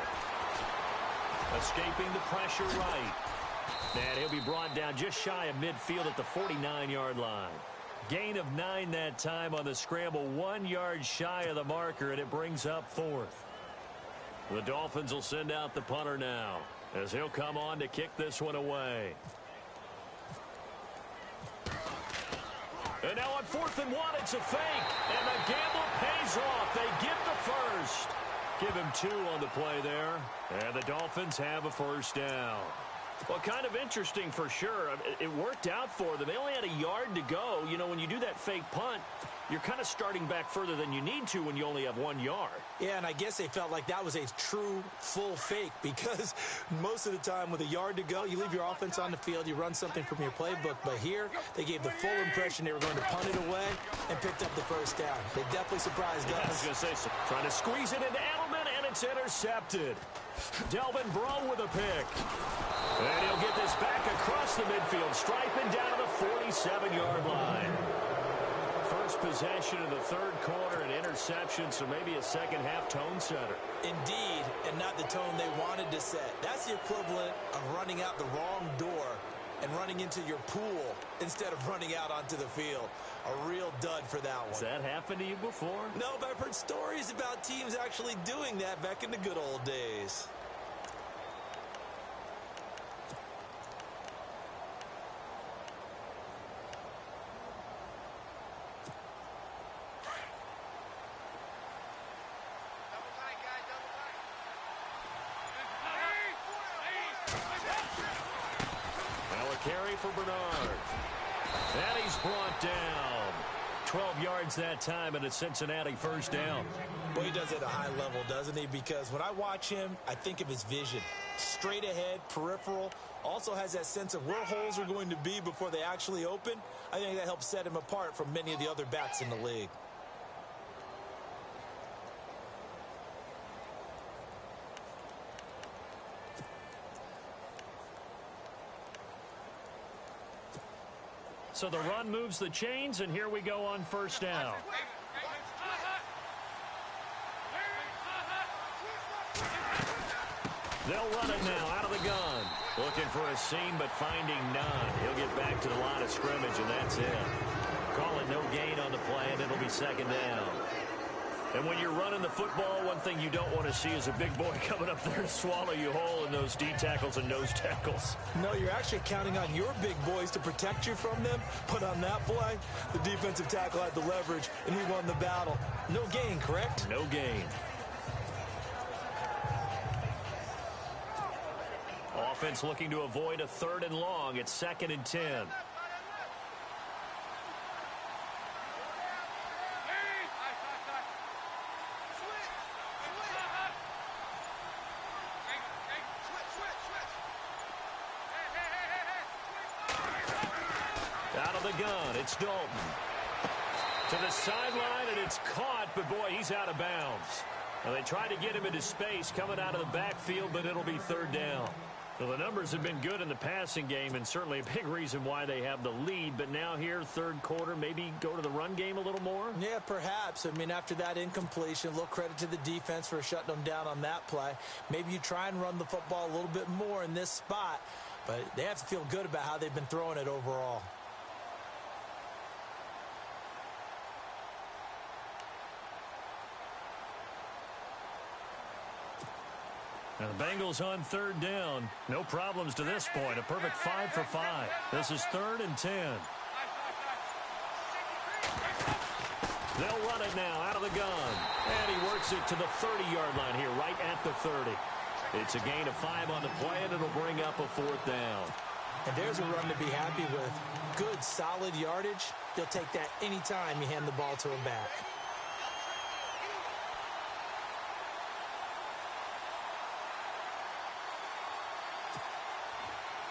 Escaping the pressure right. And he'll be brought down just shy of midfield at the 49-yard line. Gain of 9 that time on the scramble, 1 yard shy of the marker, and it brings up 4th. The Dolphins will send out the punter now as he'll come on to kick this one away. And now on 4th and 1, it's a fake. And the gamble pays off. They get the first. Give him 2 on the play there. And the Dolphins have a first down. Well, kind of interesting for sure. It worked out for them. They only had a yard to go. You know, when you do that fake punt, you're kind of starting back further than you need to when you only have 1 yard. Yeah, and I guess they felt like that was a true full fake because most of the time with a yard to go, you leave your offense on the field, you run something from your playbook. But here, they gave the full impression they were going to punt it away and picked up the first down. They definitely surprised us. I was going to say, so trying to squeeze it into Edelman, and It's intercepted. Delvin Breaux with a pick. And he'll get this back across the midfield stripe and down to the 47-yard line. First possession of the third quarter, an interception, so maybe a second-half tone setter. Indeed, and not the tone they wanted to set. That's the equivalent of running out the wrong door and running into your pool instead of running out onto the field. A real dud for that one. Has that happened to you before? No, but I've heard stories about teams actually doing that back in the good old days. Carry for Bernard. And he's brought down. 12 yards that time and a Cincinnati first down. Well, he does it at a high level, doesn't he? Because when I watch him, I think of his vision. Straight ahead, peripheral. Also has that sense of where holes are going to be before they actually open. I think that helps set him apart from many of the other backs in the league. So the run moves the chains, and here we go on first down. They'll run it now out of the gun. Looking for a seam, but finding none. He'll get back to the line of scrimmage, and that's it. Call it no gain on the play, and it'll be second down. And when you're running the football, one thing you don't want to see is a big boy coming up there to swallow you whole in those D tackles and nose tackles. No, you're actually counting on your big boys to protect you from them. But on that play, the defensive tackle had the leverage, and he won the battle. No gain, correct? No gain. Offense looking to avoid a 3rd and long. It's 2nd and 10. Out of the gun, it's Dalton. To the sideline, and it's caught, but boy, he's out of bounds. Now, they tried to get him into space coming out of the backfield, but it'll be 3rd down. Well, the numbers have been good in the passing game, and certainly a big reason why they have the lead. But now here, 3rd quarter, maybe go to the run game a little more? Yeah, perhaps. I mean, after that incompletion, a little credit to the defense for shutting them down on that play. Maybe you try and run the football a little bit more in this spot, but they have to feel good about how they've been throwing it overall. Now the Bengals on 3rd down. No problems to this point. A perfect 5 for 5. This is 3rd and 10. They'll run it now out of the gun. And he works it to the 30-yard line here, right at the 30. It's a gain of 5 on the play, and it'll bring up a 4th down. And there's a run to be happy with. Good, solid yardage. You'll take that anytime you hand the ball to him back.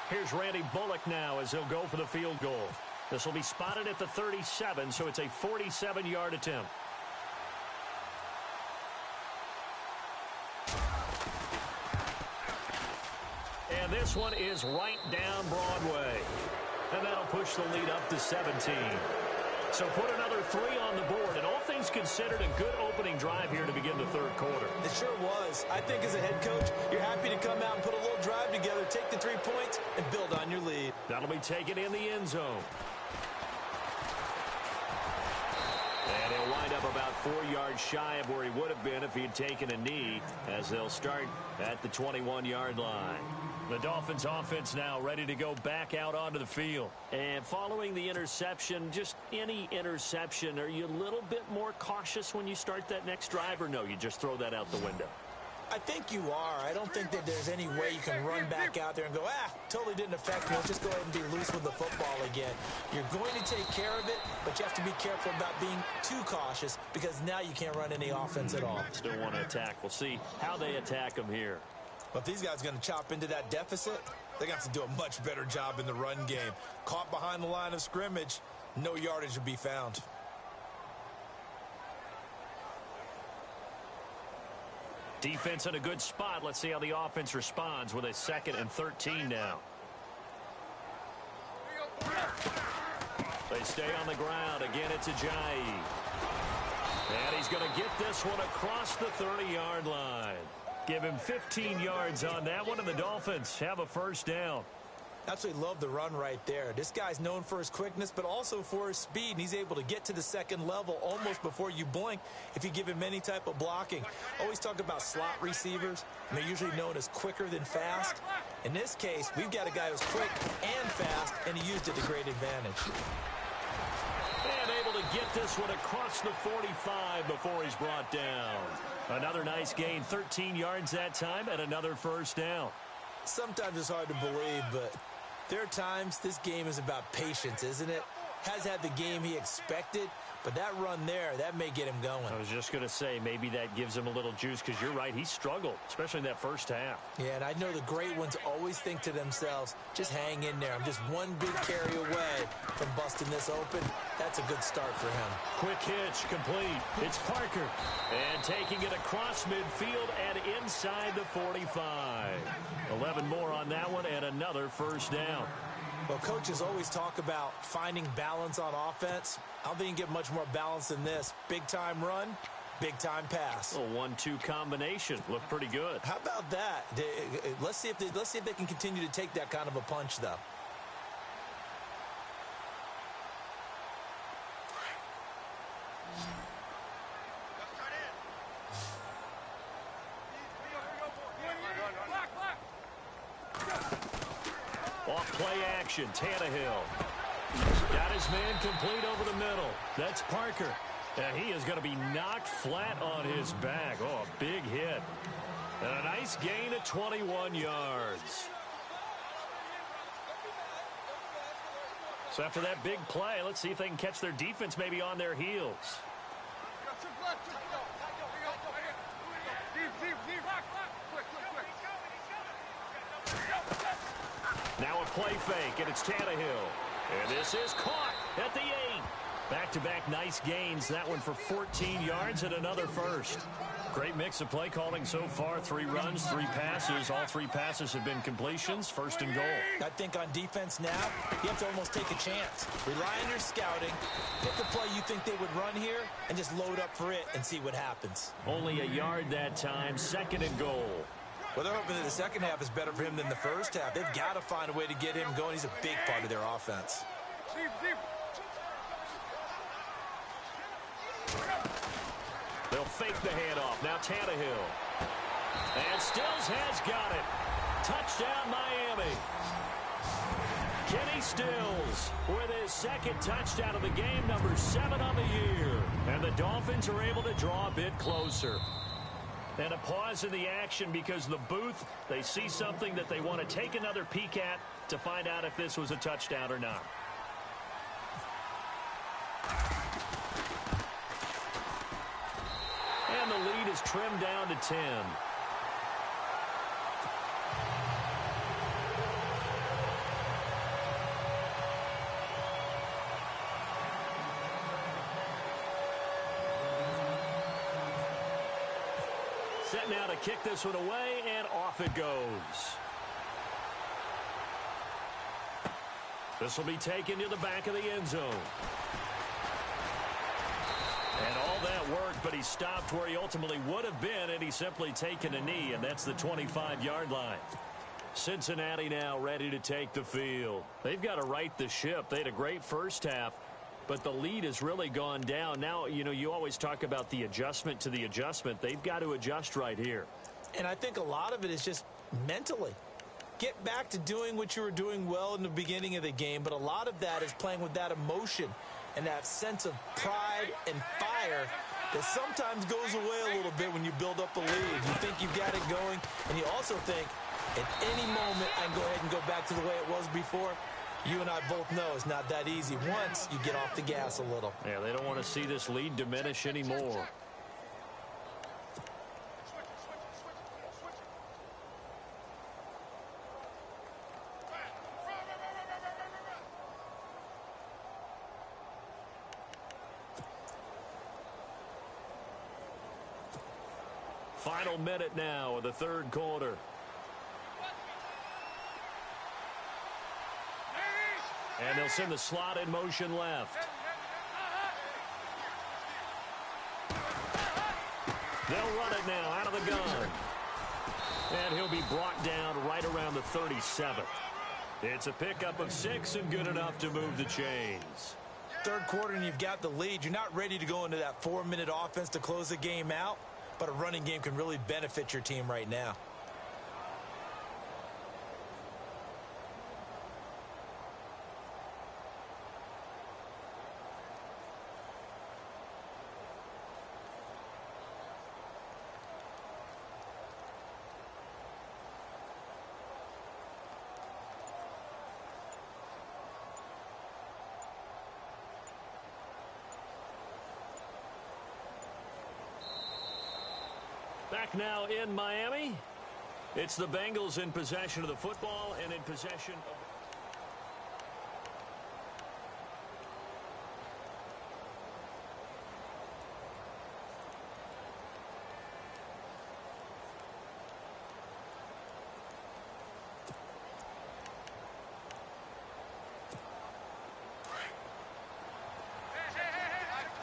Here's Randy Bullock now as he'll go for the field goal. This will be spotted at the 37, so it's a 47-yard attempt. And this one is right down Broadway. And that'll push the lead up to 17. So put another 3 on the board, and all things considered, a good opening drive here to begin the 3rd quarter. It sure was. I think as a head coach, you're happy to come out and put a little drive together, take the 3 points, and build on your lead. That'll be taken in the end zone. And he'll wind up about 4 yards shy of where he would have been if he had taken a knee, as they'll start at the 21-yard line. The Dolphins offense now ready to go back out onto the field. And following the interception, just any interception, are you a little bit more cautious when you start that next drive, or no, you just throw that out the window? I think you are. I don't think that there's any way you can run back out there and go, totally didn't affect me. Let's just go ahead and be loose with the football again. You're going to take care of it, but you have to be careful about being too cautious because now you can't run any offense at all. Still want to attack. We'll see how they attack them here. But if these guys are going to chop into that deficit, they're going to have to do a much better job in the run game. Caught behind the line of scrimmage, no yardage will be found. Defense in a good spot. Let's see how the offense responds with a 2nd and 13 now. They stay on the ground. Again, it's Ajayi. And he's going to get this one across the 30-yard line. Give him 15 yards on that one, and the Dolphins have a first down. Absolutely love the run right there. This guy's known for his quickness, but also for his speed, and he's able to get to the second level almost before you blink if you give him any type of blocking. Always talk about slot receivers, and they're usually known as quicker than fast. In this case, we've got a guy who's quick and fast, and he used it to great advantage. And able to get this one across the 45 before he's brought down. Another nice gain, 13 yards that time, and another first down. Sometimes it's hard to believe, but there are times this game is about patience, isn't it? Has had the game he expected, but that run there, that may get him going. I was just going to say, maybe that gives him a little juice, because you're right, he struggled, especially in that first half. Yeah, and I know the great ones always think to themselves, just hang in there. I'm just one big carry away from busting this open. That's a good start for him. Quick hitch, complete. It's Parker. And taking it across midfield and inside the 45. 11 more on that one and another first down. Well, coaches always talk about finding balance on offense. I don't think you can get much more balance than this. Big-time run, big-time pass. A 1-2 combination. Looked pretty good. How about that? Let's see if they can continue to take that kind of a punch, though. Off play action, Tannehill. Got his man complete over the middle. That's Parker. And he is going to be knocked flat on his back. Oh, a big hit. And a nice gain of 21 yards. So after that big play, let's see if they can catch their defense maybe on their heels. Now a play fake, and it's Tannehill. And this is caught at the 8. Back-to-back nice gains. That one for 14 yards and another first. Great mix of play calling so far. 3 runs, 3 passes. All 3 passes have been completions. First and goal. I think on defense now, you have to almost take a chance. Rely on your scouting. Pick a play you think they would run here and just load up for it and see what happens. Only a yard that time. Second and goal. Well, they're hoping that the second half is better for him than the first half. They've got to find a way to get him going. He's a big part of their offense. They'll fake the handoff. Now Tannehill. And Stills has got it. Touchdown, Miami. Kenny Stills with his second touchdown of the game, number 7 on the year. And the Dolphins are able to draw a bit closer. And a pause in the action because the booth, they see something that they want to take another peek at to find out if this was a touchdown or not. And the lead is trimmed down to 10. Set now to kick this one away, and off it goes. This will be taken to the back of the end zone. And all that worked, but he stopped where he ultimately would have been, and he's simply taken a knee, and that's the 25-yard line. Cincinnati now ready to take the field. They've got to right the ship. They had a great first half, but the lead has really gone down. Now, you know, you always talk about the adjustment to the adjustment. They've got to adjust right here. And I think a lot of it is just mentally. Get back to doing what you were doing well in the beginning of the game, but a lot of that is playing with that emotion and that sense of pride and fire that sometimes goes away a little bit when you build up a lead. You think you've got it going, and you also think at any moment I can go ahead and go back to the way it was before. You and I both know it's not that easy once you get off the gas a little. Yeah, they don't want to see this lead diminish anymore. Final minute now of the third quarter. And they'll send the slot in motion left. They'll run it now out of the gun. And he'll be brought down right around the 37th. It's a pickup of 6 and good enough to move the chains. Third quarter and you've got the lead. You're not ready to go into that 4-minute offense to close the game out, but a running game can really benefit your team right now. Back now in Miami. It's the Bengals in possession of the football and in possession of...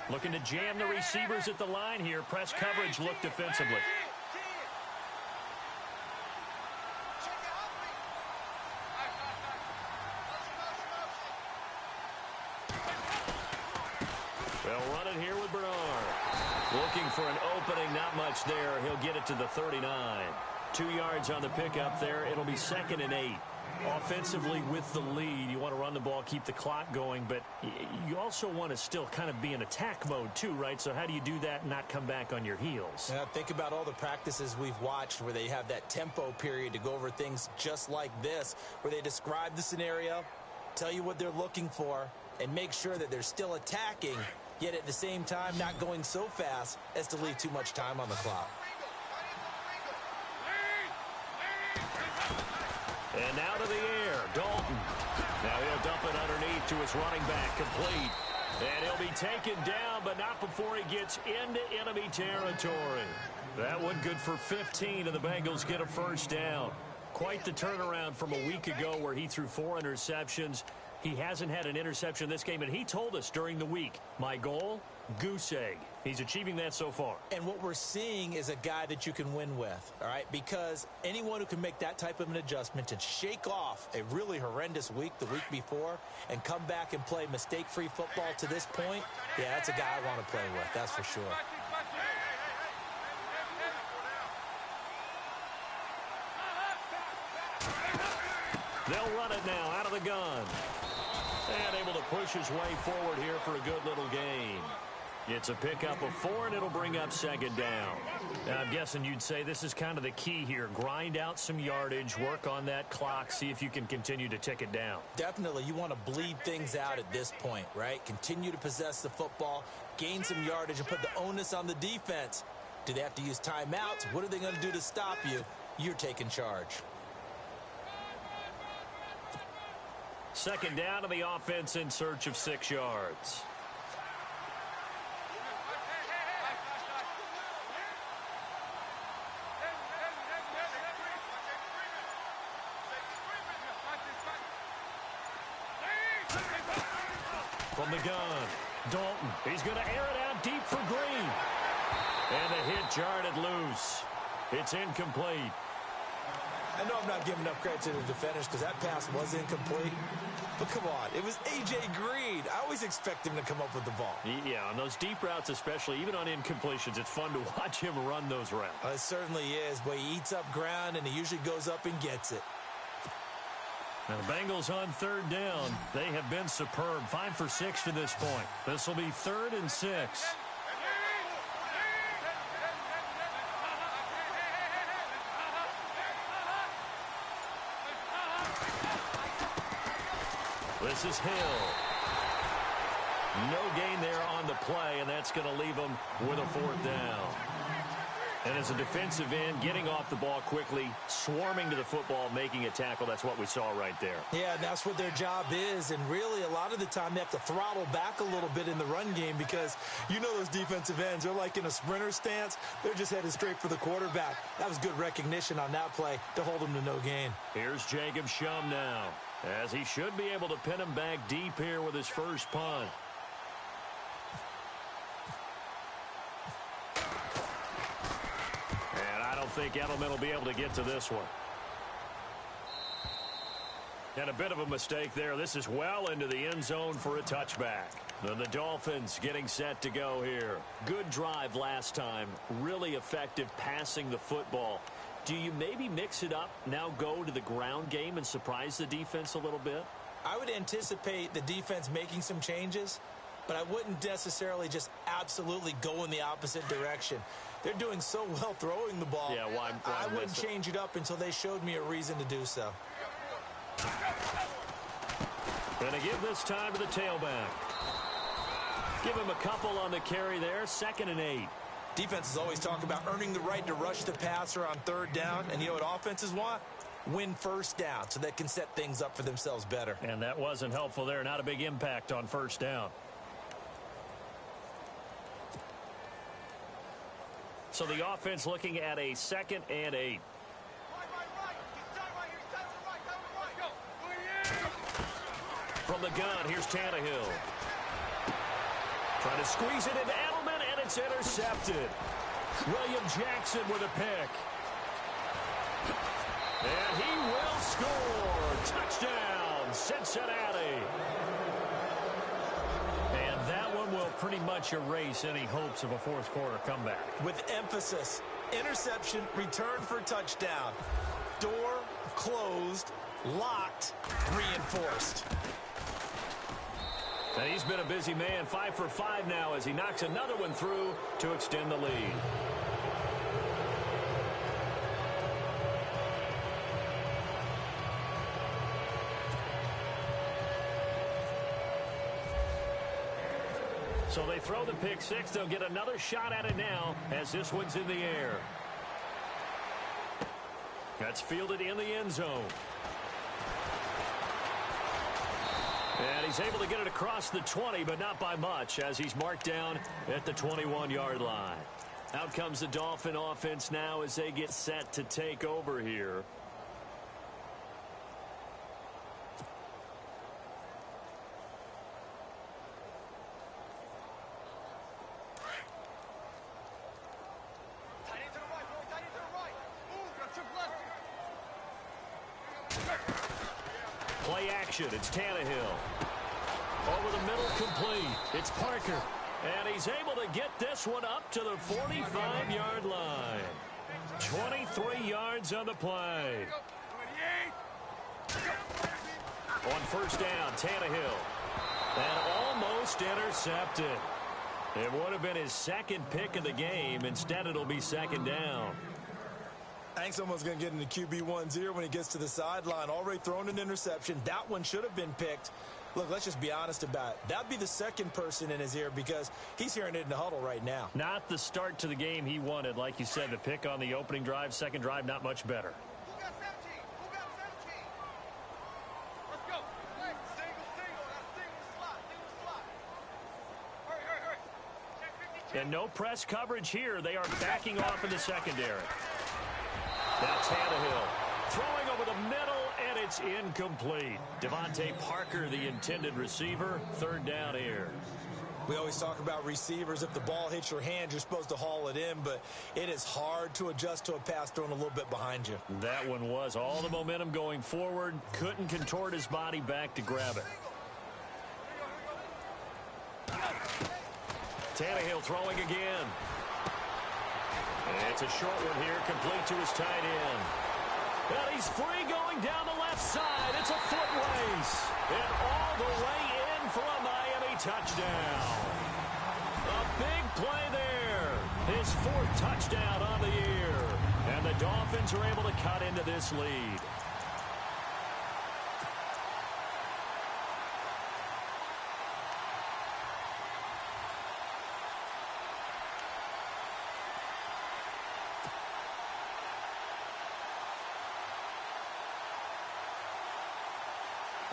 Looking to jam the receivers at the line here. Press coverage look defensively. They'll run it here with Bernard. Looking for an opening, not much there. He'll get it to the 39. 2 yards on the pickup there. It'll be 2nd and 8. Offensively with the lead, you want to run the ball, keep the clock going, but you also want to still kind of be in attack mode too, right? So how do you do that and not come back on your heels? Yeah, think about all the practices we've watched where they have that tempo period to go over things just like this, where they describe the scenario, tell you what they're looking for, and make sure that they're still attacking, yet at the same time not going so fast as to leave too much time on the clock. And now to the air, Dalton. Now he'll dump it underneath to his running back, complete. And he'll be taken down, but not before he gets into enemy territory. That one good for 15, and the Bengals get a first down. Quite the turnaround from a week ago where he threw 4 interceptions. He hasn't had an interception this game, and he told us during the week, my goal, goose egg. He's achieving that so far. And what we're seeing is a guy that you can win with, all right? Because anyone who can make that type of an adjustment and shake off a really horrendous week the week before and come back and play mistake-free football to this point, yeah, that's a guy I want to play with, that's for sure. They'll run it now out of the gun. And able to push his way forward here for a good little gain. It's a pickup of 4, and it'll bring up 2nd down. Now, I'm guessing you'd say this is kind of the key here. Grind out some yardage, work on that clock, see if you can continue to tick it down. Definitely. You want to bleed things out at this point, right? Continue to possess the football, gain some yardage, and put the onus on the defense. Do they have to use timeouts? What are they going to do to stop you? You're taking charge. 2nd down to the offense in search of 6 yards. From the gun, Dalton. He's going to air it out deep for Green. And the hit jarred loose. It's incomplete. I know I'm not giving enough credit to the defenders because that pass was incomplete. But come on, it was A.J. Green. I always expect him to come up with the ball. Yeah, on those deep routes especially, even on incompletions, it's fun to watch him run those routes. It certainly is, but he eats up ground and he usually goes up and gets it. Now the Bengals on 3rd down. They have been superb. 5 for 6 to this point. This will be 3rd and 6. This is Hill. No gain there on the play, and that's going to leave them with a 4th down. And as a defensive end, getting off the ball quickly, swarming to the football, making a tackle, that's what we saw right there. Yeah, that's what their job is. And really, a lot of the time, they have to throttle back a little bit in the run game because you know those defensive ends, they're like in a sprinter stance. They're just headed straight for the quarterback. That was good recognition on that play to hold him to no gain. Here's Jacob Shum now, as he should be able to pin him back deep here with his first punt. I don't think Edelman will be able to get to this one. And a bit of a mistake there. This is well into the end zone for a touchback. And the Dolphins getting set to go here. Good drive last time. Really effective passing the football. Do you maybe mix it up, now go to the ground game and surprise the defense a little bit? I would anticipate the defense making some changes, but I wouldn't necessarily just absolutely go in the opposite direction. They're doing so well throwing the ball. Yeah, why I wouldn't change it up until they showed me a reason to do so. Going to give this time to the tailback. Give him a couple on the carry there, 2nd and 8. Defenses always talk about earning the right to rush the passer on 3rd down, and you know what offenses want? Win 1st down so they can set things up for themselves better. And that wasn't helpful there. Not a big impact on 1st down. So the offense looking at a 2nd and 8. From the gun, here's Tannehill. Trying to squeeze it into Edelman, and it's intercepted. William Jackson with a pick. And he will score. Touchdown, Cincinnati. And that one will pretty much erase any hopes of a 4th quarter comeback. With emphasis, interception, return for touchdown. Door closed, locked, reinforced. And he's been a busy man, 5 for 5 now as he knocks another one through to extend the lead. So they throw the pick 6. They'll get another shot at it now as this one's in the air. That's fielded in the end zone. And he's able to get it across the 20, but not by much as he's marked down at the 21-yard line. Out comes the Dolphin offense now as they get set to take over here. Play action. It's Tannehill. Over the middle, complete. It's Parker. And he's able to get this one up to the 45-yard line. 23 yards on the play. On 1st down, Tannehill. And almost intercepted. It would have been his 2nd pick of the game. Instead, it'll be 2nd down. I think someone's going to get into QB 1-0 when he gets to the sideline. Already thrown an interception. That one should have been picked. Look, let's just be honest about it. That'd be the 2nd person in his ear because he's hearing it in the huddle right now. Not the start to the game he wanted. Like you said, the pick on the opening drive, 2nd drive, not much better. Who got 17? Who got 17? Let's go. Hey, single. That's single slot. Hurry. Check 50. And no press coverage here. They are backing off in the secondary. That's Tannehill. Throwing over the middle, and it's incomplete. Devontae Parker, the intended receiver. 3rd down here. We always talk about receivers. If the ball hits your hand, you're supposed to haul it in, but it is hard to adjust to a pass thrown a little bit behind you. That one was all the momentum going forward. Couldn't contort his body back to grab it. Tannehill throwing again. And it's a short one here, complete to his tight end. And he's free going down the left side. It's a foot race. And all the way in for a Miami touchdown. A big play there. His 4th touchdown on the year. And the Dolphins are able to cut into this lead.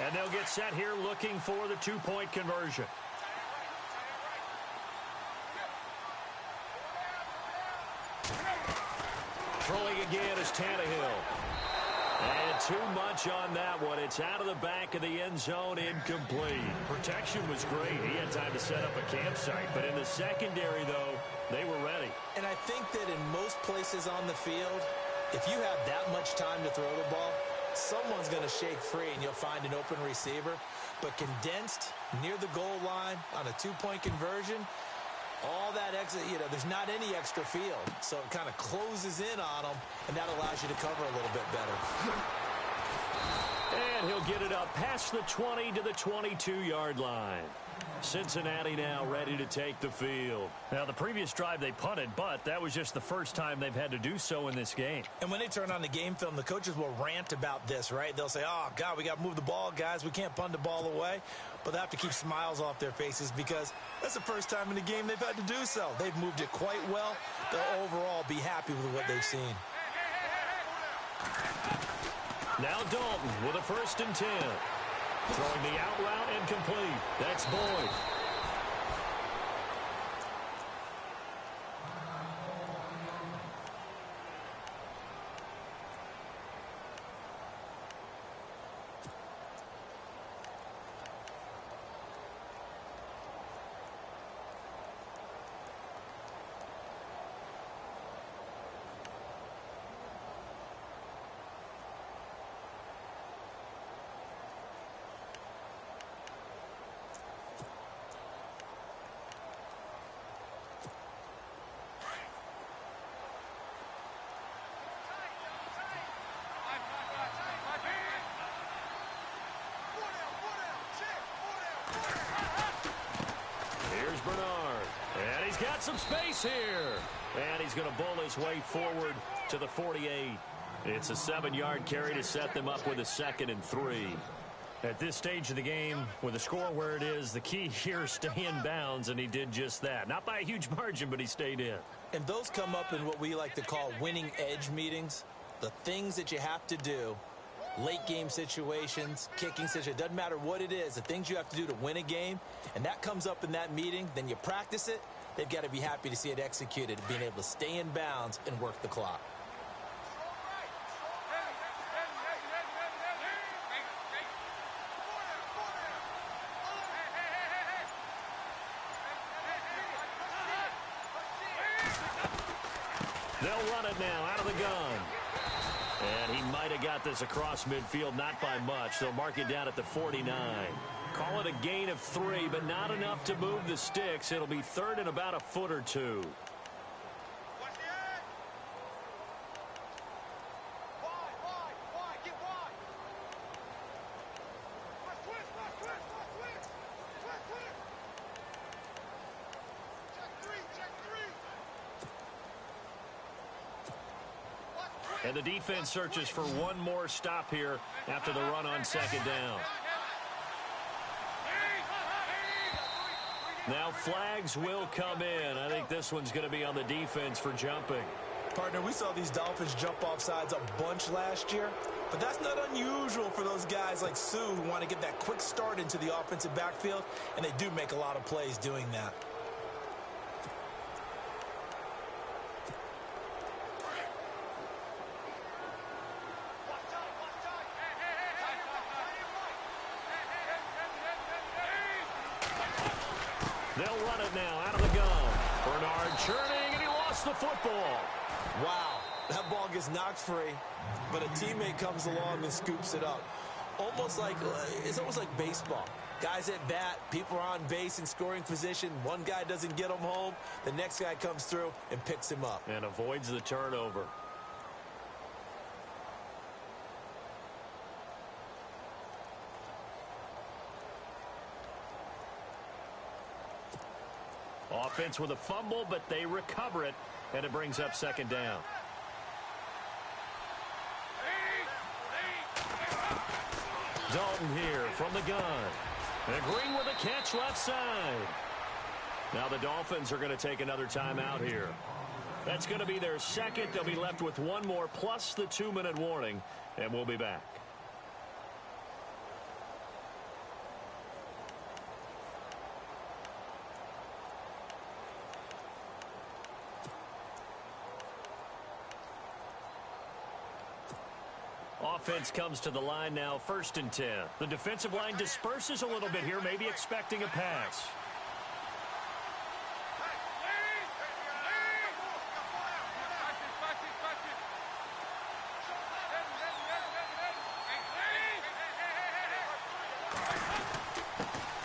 And they'll get set here looking for the two-point conversion. Throwing again is Tannehill. And too much on that one. It's out of the back of the end zone, incomplete. Protection was great. He had time to set up a campsite. But in the secondary, though, they were ready. And I think that in most places on the field, if you have that much time to throw the ball, someone's going to shake free and you'll find an open receiver. But condensed near the goal line on a two-point conversion, all that extra, there's not any extra field. So it kind of closes in on them, and that allows you to cover a little bit better. And he'll get it up past the 20 to the 22-yard line. Cincinnati now ready to take the field. Now, the previous drive they punted, but that was just the first time they've had to do so in this game. And when they turn on the game film, the coaches will rant about this, right? They'll say, oh, God, we got to move the ball, guys. We can't punt the ball away. But they have to keep smiles off their faces because that's the first time in the game they've had to do so. They've moved it quite well. They'll overall be happy with what they've seen. Now Dalton with a 1st and 10. Throwing the out route and complete. That's Boyd. Bernard, and he's got some space here, and he's going to bull his way forward to the 48. It's a 7-yard carry to set them up with a 2nd and 3. At this stage of the game, with the score where it is, the key here is stay in bounds, and he did just that. Not by a huge margin, but he stayed in. And those come up in what we like to call winning edge meetings, the things that you have to do. Late game situations, kicking situations, doesn't matter what it is, the things you have to do to win a game, and that comes up in that meeting, then you practice it, they've got to be happy to see it executed, being able to stay in bounds and work the clock. They'll run it now out of the gun. And he might have got this across midfield, not by much. They'll mark it down at the 49. Call it a gain of 3, but not enough to move the sticks. It'll be 3rd and about a foot or 2. And the defense searches for one more stop here after the run on 2nd down. Now flags will come in. I think this one's going to be on the defense for jumping. Partner, we saw these Dolphins jump off sides a bunch last year, but that's not unusual for those guys like Sue who want to get that quick start into the offensive backfield, and they do make a lot of plays doing that. They'll run it now out of the gun. Bernard churning, and he lost the football. Wow, that ball gets knocked free, but a teammate comes along and scoops it up. It's almost like baseball. Guys at bat, people are on base in scoring position. One guy doesn't get him home. The next guy comes through and picks him up. And avoids the turnover. Offense with a fumble, but they recover it, and it brings up 2nd down. Dalton here from the gun. And Green with a catch left side. Now the Dolphins are going to take another timeout here. That's going to be their 2nd. They'll be left with one more plus the 2-minute warning, and we'll be back. Offense comes to the line now, 1st and 10. The defensive line disperses a little bit here, maybe expecting a pass.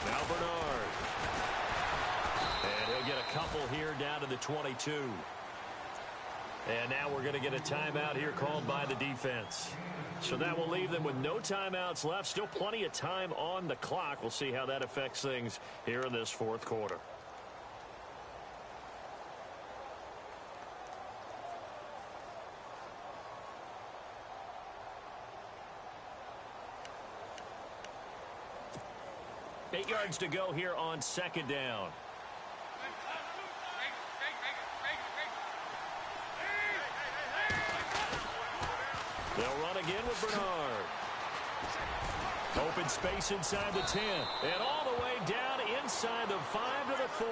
Now Bernard. And he'll get a couple here down to the 22. And now we're going to get a timeout here called by the defense. So that will leave them with no timeouts left. Still plenty of time on the clock. We'll see how that affects things here in this 4th quarter. Eight yards to go here on 2nd down. They'll run again with Bernard. Open space inside the 10. And all the way down inside the 5 to the 4.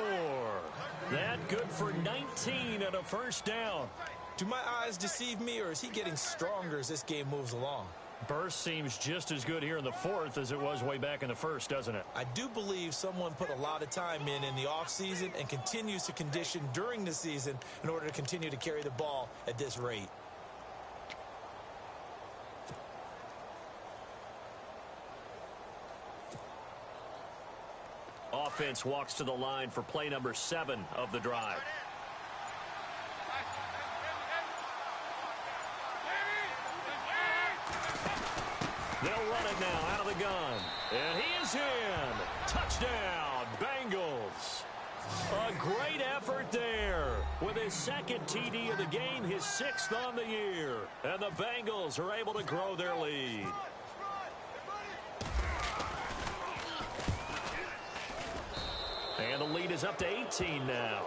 That good for 19 and a 1st down. Do my eyes deceive me, or is he getting stronger as this game moves along? Burst seems just as good here in the 4th as it was way back in the 1st, doesn't it? I do believe someone put a lot of time in the offseason and continues to condition during the season in order to continue to carry the ball at this rate. Offense walks to the line for play number 7 of the drive. They'll run it now out of the gun. And he is in. Touchdown, Bengals. A great effort there. With his 2nd TD of the game, his 6th on the year. And the Bengals are able to grow their lead. And the lead is up to 18 now.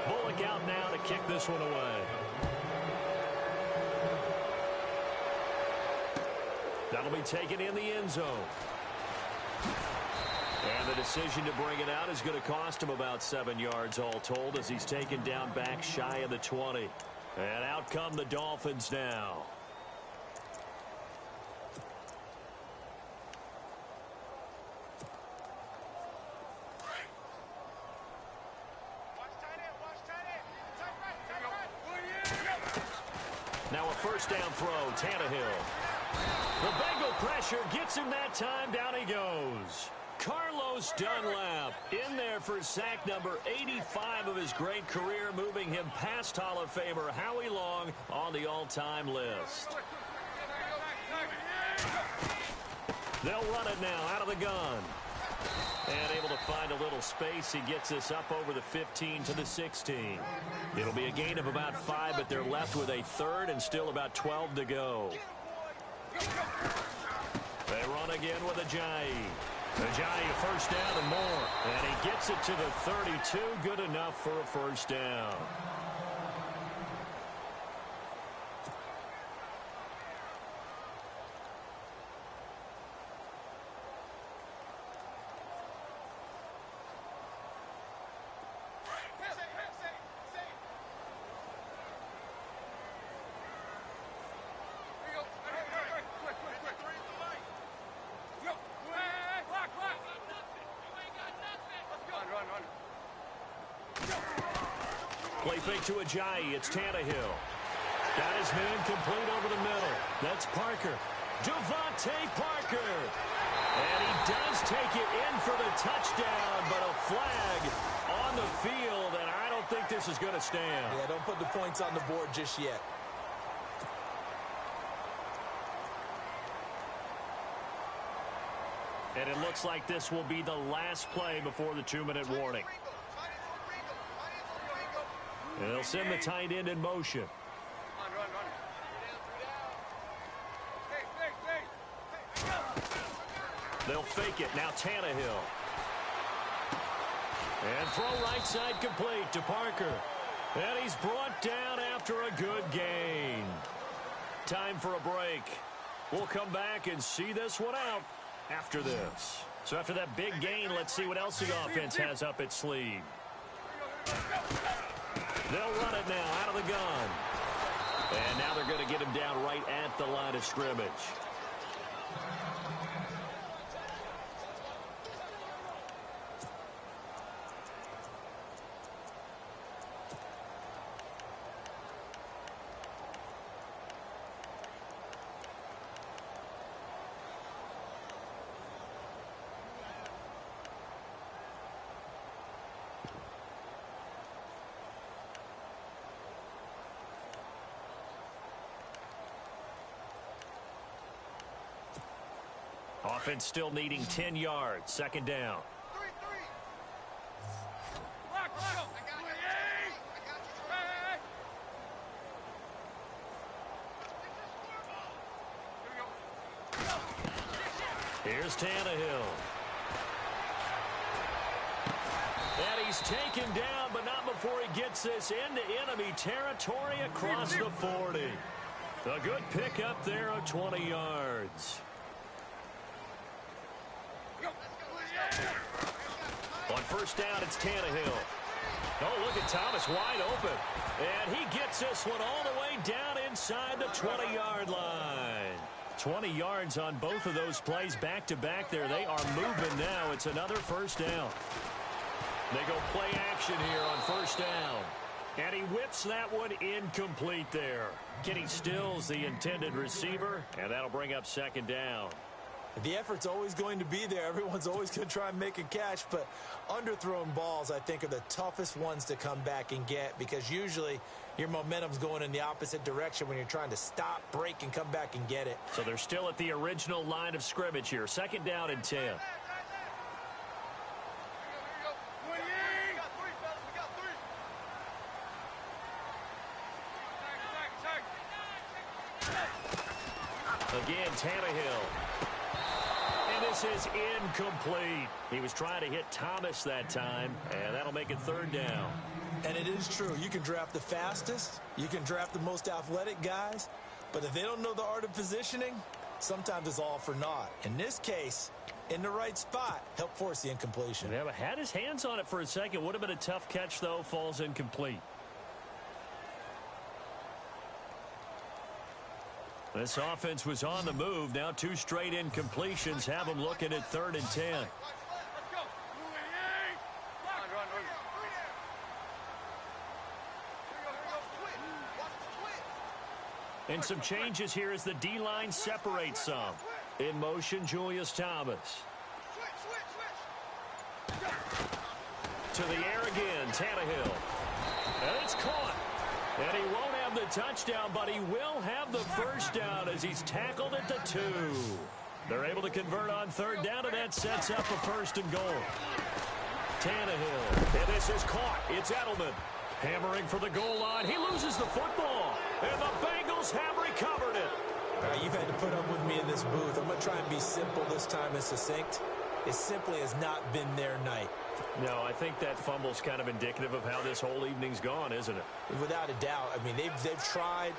Bullock out now to kick this one away. That'll be taken in the end zone. And the decision to bring it out is going to cost him about 7 yards all told as he's taken down back shy of the 20. And out come the Dolphins now. Now a 1st down throw, Tannehill. The Bengal pressure gets him that time. Down he goes. Carlos Dunlap in there for sack number 85 of his great career, moving him past Hall of Famer Howie Long on the all-time list. They'll run it now out of the gun. And able to find a little space. He gets this up over the 15 to the 16. It'll be a gain of about 5, but they're left with a 3rd and still about 12 to go. They run again with Ajayi. Ajayi, 1st down and more. And he gets it to the 32. Good enough for a 1st down. Play fake to Ajayi. It's Tannehill. Got his man complete over the middle. That's Parker. Devontae Parker. And he does take it in for the touchdown, but a flag on the field, and I don't think this is going to stand. Yeah, don't put the points on the board just yet. And it looks like this will be the last play before the 2-minute warning. And they'll send the tight end in motion. They'll fake it. Now Tannehill. And throw right side complete to Parker. And he's brought down after a good gain. Time for a break. We'll come back and see this one out after this. So after that big gain, let's see what else the offense has up its sleeve. They'll run it now out of the gun. And now they're going to get him down right at the line of scrimmage. Offense still needing 10 yards. Second down. 3-3. Lock, I got you. Hey. Here's Tannehill. And he's taken down, but not before he gets this into enemy territory across the 40. A good pickup there of 20 yards. On first down, it's Tannehill. Oh, look at Thomas wide open. And he gets this one all the way down inside the 20-yard line. 20 yards on both of those plays back-to-back there. They are moving now. It's another first down. They go play action here on first down. And he whips that one incomplete there. Kenny Stills, the intended receiver, and that'll bring up second down. The effort's always going to be there. Everyone's always going to try and make a catch, but underthrown balls, I think, are the toughest ones to come back and get because usually your momentum's going in the opposite direction when you're trying to stop, break, and come back and get it. So they're still at the original line of scrimmage here. Second down and 10. We got 3, fellas. We got 3. Again, Tannehill. And this is incomplete. He was trying to hit Thomas that time, and that'll make it third down. And it is true. You can draft the fastest. You can draft the most athletic guys. But if they don't know the art of positioning, sometimes it's all for naught. In this case, in the right spot, help force the incompletion. Yeah, but had his hands on it for a second. Would have been a tough catch, though. Falls incomplete. This offense was on the move. Now 2 straight incompletions have them looking at 3rd and 10. Let's go. Run. And some changes here as the D-line separates some. In motion, Julius Thomas. Switch. To the air again, Tannehill. And it's caught. And he won't have the touchdown, but he will have the first down as he's tackled at the 2. They're able to convert on 3rd down, and that sets up a 1st and goal. Tannehill. And this is caught. It's Edelman. Hammering for the goal line. He loses the football. And the Bengals have recovered it. You've had to put up with me in this booth. I'm going to try and be simple this time and succinct. It simply has not been their night. No, I think that fumble's kind of indicative of how this whole evening's gone, isn't it? Without a doubt. I mean, they've tried,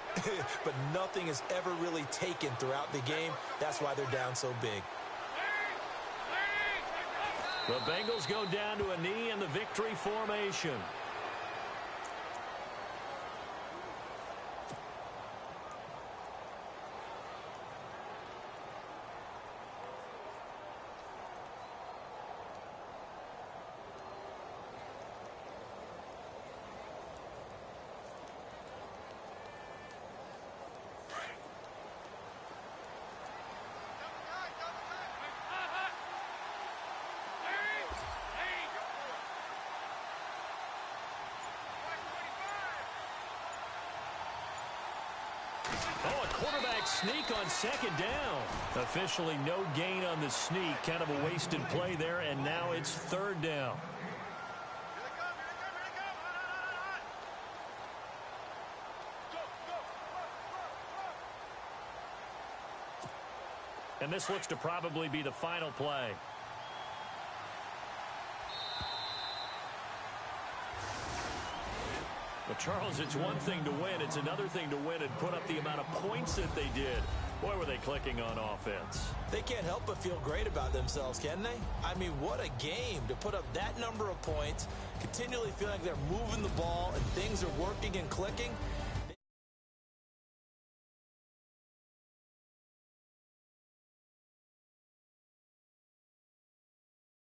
but nothing has ever really taken throughout the game. That's why they're down so big. The Bengals go down to a knee in the victory formation. Oh, a quarterback sneak on second down. Officially no gain on the sneak. Kind of a wasted play there, and now it's 3rd down. And this looks to probably be the final play. But, Charles, it's one thing to win. It's another thing to win and put up the amount of points that they did. Boy, were they clicking on offense. They can't help but feel great about themselves, can they? I mean, what a game to put up that number of points, continually feeling like they're moving the ball and things are working and clicking.